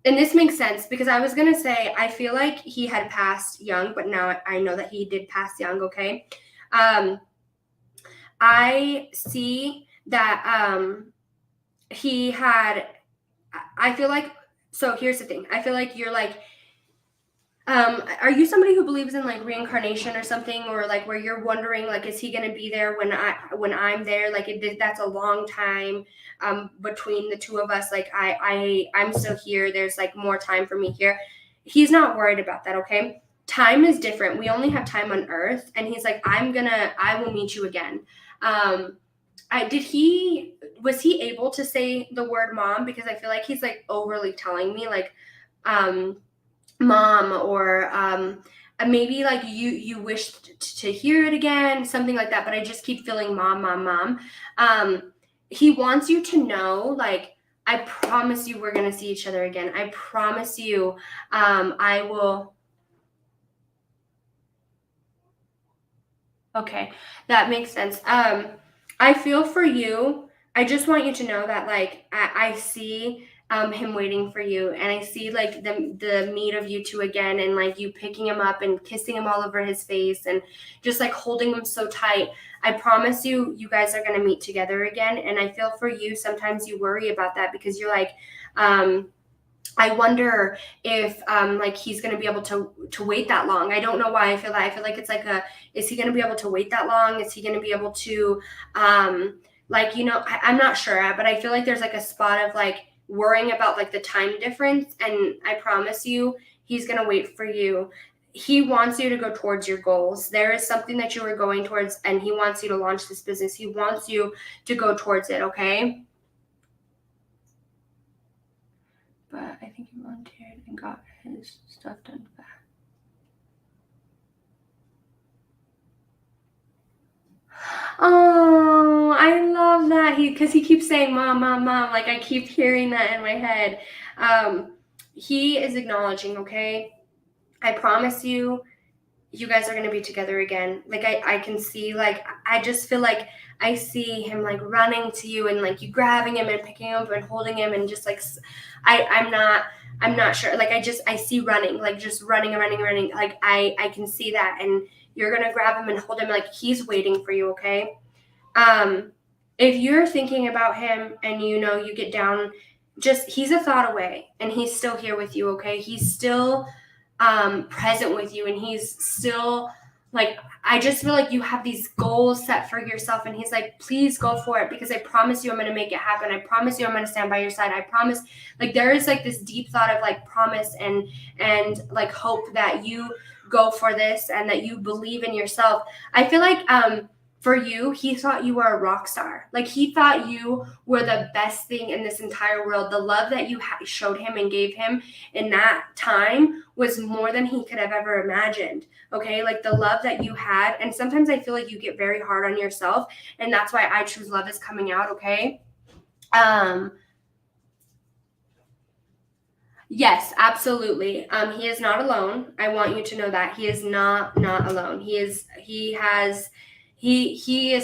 And this makes sense, because I was going to say, I feel like he had passed young, but now I know that he did pass young. Okay. I see that he had, I feel like, so here's the thing. I feel like you're like, Are you somebody who believes in like reincarnation or something, or like where you're wondering like, is he going to be there when I'm there? Like that's a long time between the two of us. Like I'm still here. There's like more time for me here. He's not worried about that. Okay. Time is different. We only have time on earth. And he's like, I will meet you again. Was he able to say the word mom? Because I feel like he's like overly telling me like, um, mom, or maybe like you wish to hear it again, something like that, but I just keep feeling mom, mom, mom. He wants you to know, like, I promise you we're going to see each other again. I promise you I will. Okay, that makes sense. I feel for you. I just want you to know that, like, I see him waiting for you, and I see like the meet of you two again, and like you picking him up and kissing him all over his face, and just like holding him so tight. I promise you, you guys are gonna meet together again, and I feel for you. Sometimes you worry about that because you're like, I wonder if like he's going to be able to wait that long. I don't know why I feel that. I feel like it's like is he going to be able to wait that long? Is he going to be able to like, I'm not sure, but I feel like there's like a spot of like worrying about like the time difference, and I promise you he's going to wait for you. He wants you to go towards your goals. There is something that you are going towards, and he wants you to launch this business. He wants you to go towards it, okay? But I think he volunteered and got his stuff done fast. Oh, I love that. Because he keeps saying mom, mom, mom. Like I keep hearing that in my head. He is acknowledging, okay? I promise you, you guys are going to be together again. Like I can see, like, I just feel like I see him like running to you, and like you grabbing him and picking him up and holding him, and just like, I'm not sure. Like I see running, like just running. Like I can see that. And you're going to grab him and hold him. Like he's waiting for you. Okay. If you're thinking about him and you get down, just, he's a thought away, and he's still here with you. Okay. He's still present with you, and he's still like, I just feel like you have these goals set for yourself, and he's like, please go for it, because I promise you I'm going to make it happen. I promise you I'm going to stand by your side. I promise. Like there is like this deep thought of like promise and like hope that you go for this and that you believe in yourself. I feel like for you, he thought you were a rock star. Like he thought you were the best thing in this entire world. The love that you showed him and gave him in that time was more than he could have ever imagined. Okay. Like the love that you had. And sometimes I feel like you get very hard on yourself, and that's why I Choose Love is coming out. Okay. Yes, absolutely. He is not alone. I want you to know that he is not alone. He is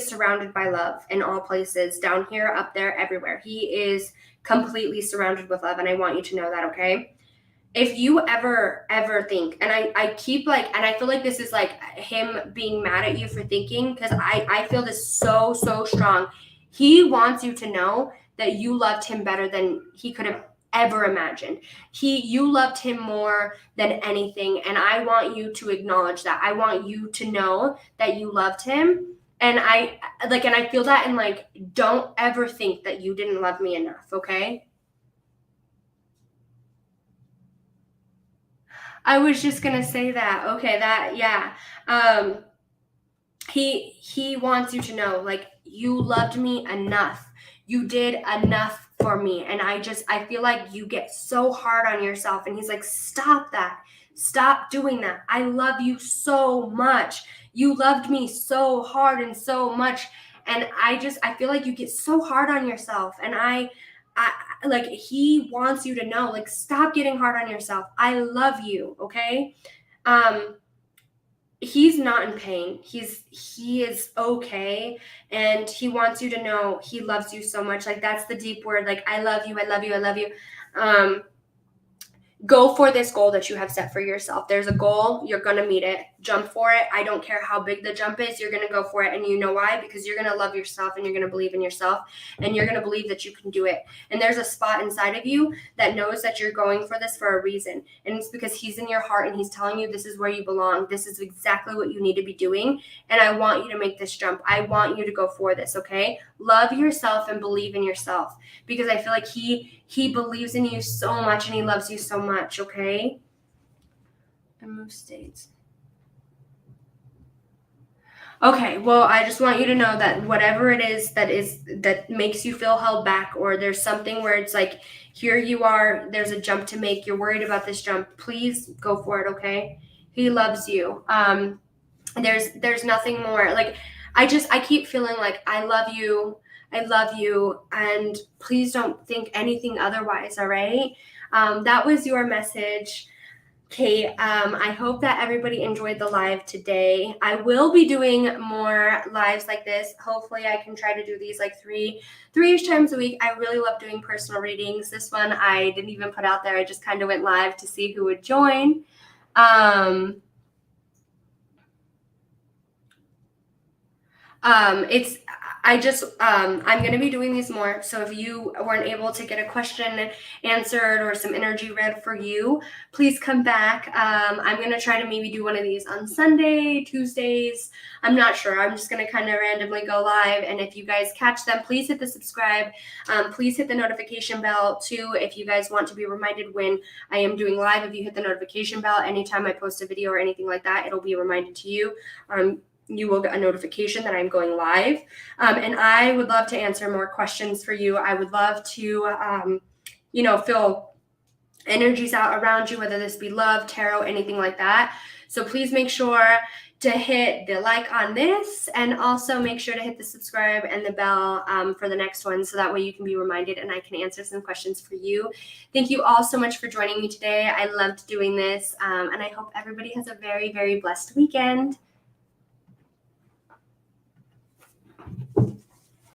surrounded by love in all places, down here, up there, everywhere. He is completely surrounded with love, and I want you to know that, okay? If you ever think, and I keep like, and I feel like this is like him being mad at you for thinking, because I feel this so strong. He wants you to know that you loved him better than he could have ever imagined. You loved him more than anything, and I want you to acknowledge that. I want you to know that you loved him, and I feel that, and like, don't ever think that you didn't love me enough, okay? I was just gonna say that. Okay, that, yeah. He wants you to know, like, you loved me enough. You did enough for me. And I feel like you get so hard on yourself. And he's like, stop that. Stop doing that. I love you so much. You loved me so hard and so much. And I feel like you get so hard on yourself. And I like, he wants you to know, like, stop getting hard on yourself. I love you. Okay. He's not in pain. He is okay, and he wants you to know he loves you so much. Like that's the deep word. Like, I love you. I love you. I love you. Go for this goal that you have set for yourself. There's a goal, you're going to meet it. jump for it. I don't care how big the jump is. You're going to go for it. And you know why? Because you're going to love yourself and you're going to believe in yourself and you're going to believe that you can do it. And there's a spot inside of you that knows that you're going for this for a reason. And it's because he's in your heart and he's telling you this is where you belong. This is exactly what you need to be doing. And I want you to make this jump. I want you to go for this, okay? Love yourself and believe in yourself, because I feel like he believes in you so much and he loves you so much, okay? And move states. Okay, well, I just want you to know that whatever it is that makes you feel held back, or there's something where it's like, here you are, there's a jump to make, you're worried about this jump, please go for it, okay? He loves you. There's nothing more. Like, I keep feeling like I love you, and please don't think anything otherwise, all right? That was your message, Kate. I hope that everybody enjoyed the live today. I will be doing more lives like this. Hopefully I can try to do these like three-ish times a week. I really love doing personal readings. This one I didn't even put out there. I just kind of went live to see who would join. I'm going to be doing these more. So if you weren't able to get a question answered or some energy read for you, please come back. I'm going to try to maybe do one of these on Sunday, Tuesdays. I'm not sure. I'm just going to kind of randomly go live. And if you guys catch them, please hit the subscribe. Please hit the notification bell too. If you guys want to be reminded when I am doing live, if you hit the notification bell, anytime I post a video or anything like that, it'll be reminded to you. You will get a notification that I'm going live. And I would love to answer more questions for you. I would love to, feel energies out around you, whether this be love, tarot, anything like that. So please make sure to hit the like on this, and also make sure to hit the subscribe and the bell for the next one, so that way you can be reminded and I can answer some questions for you. Thank you all so much for joining me today. I loved doing this, and I hope everybody has a very, very blessed weekend.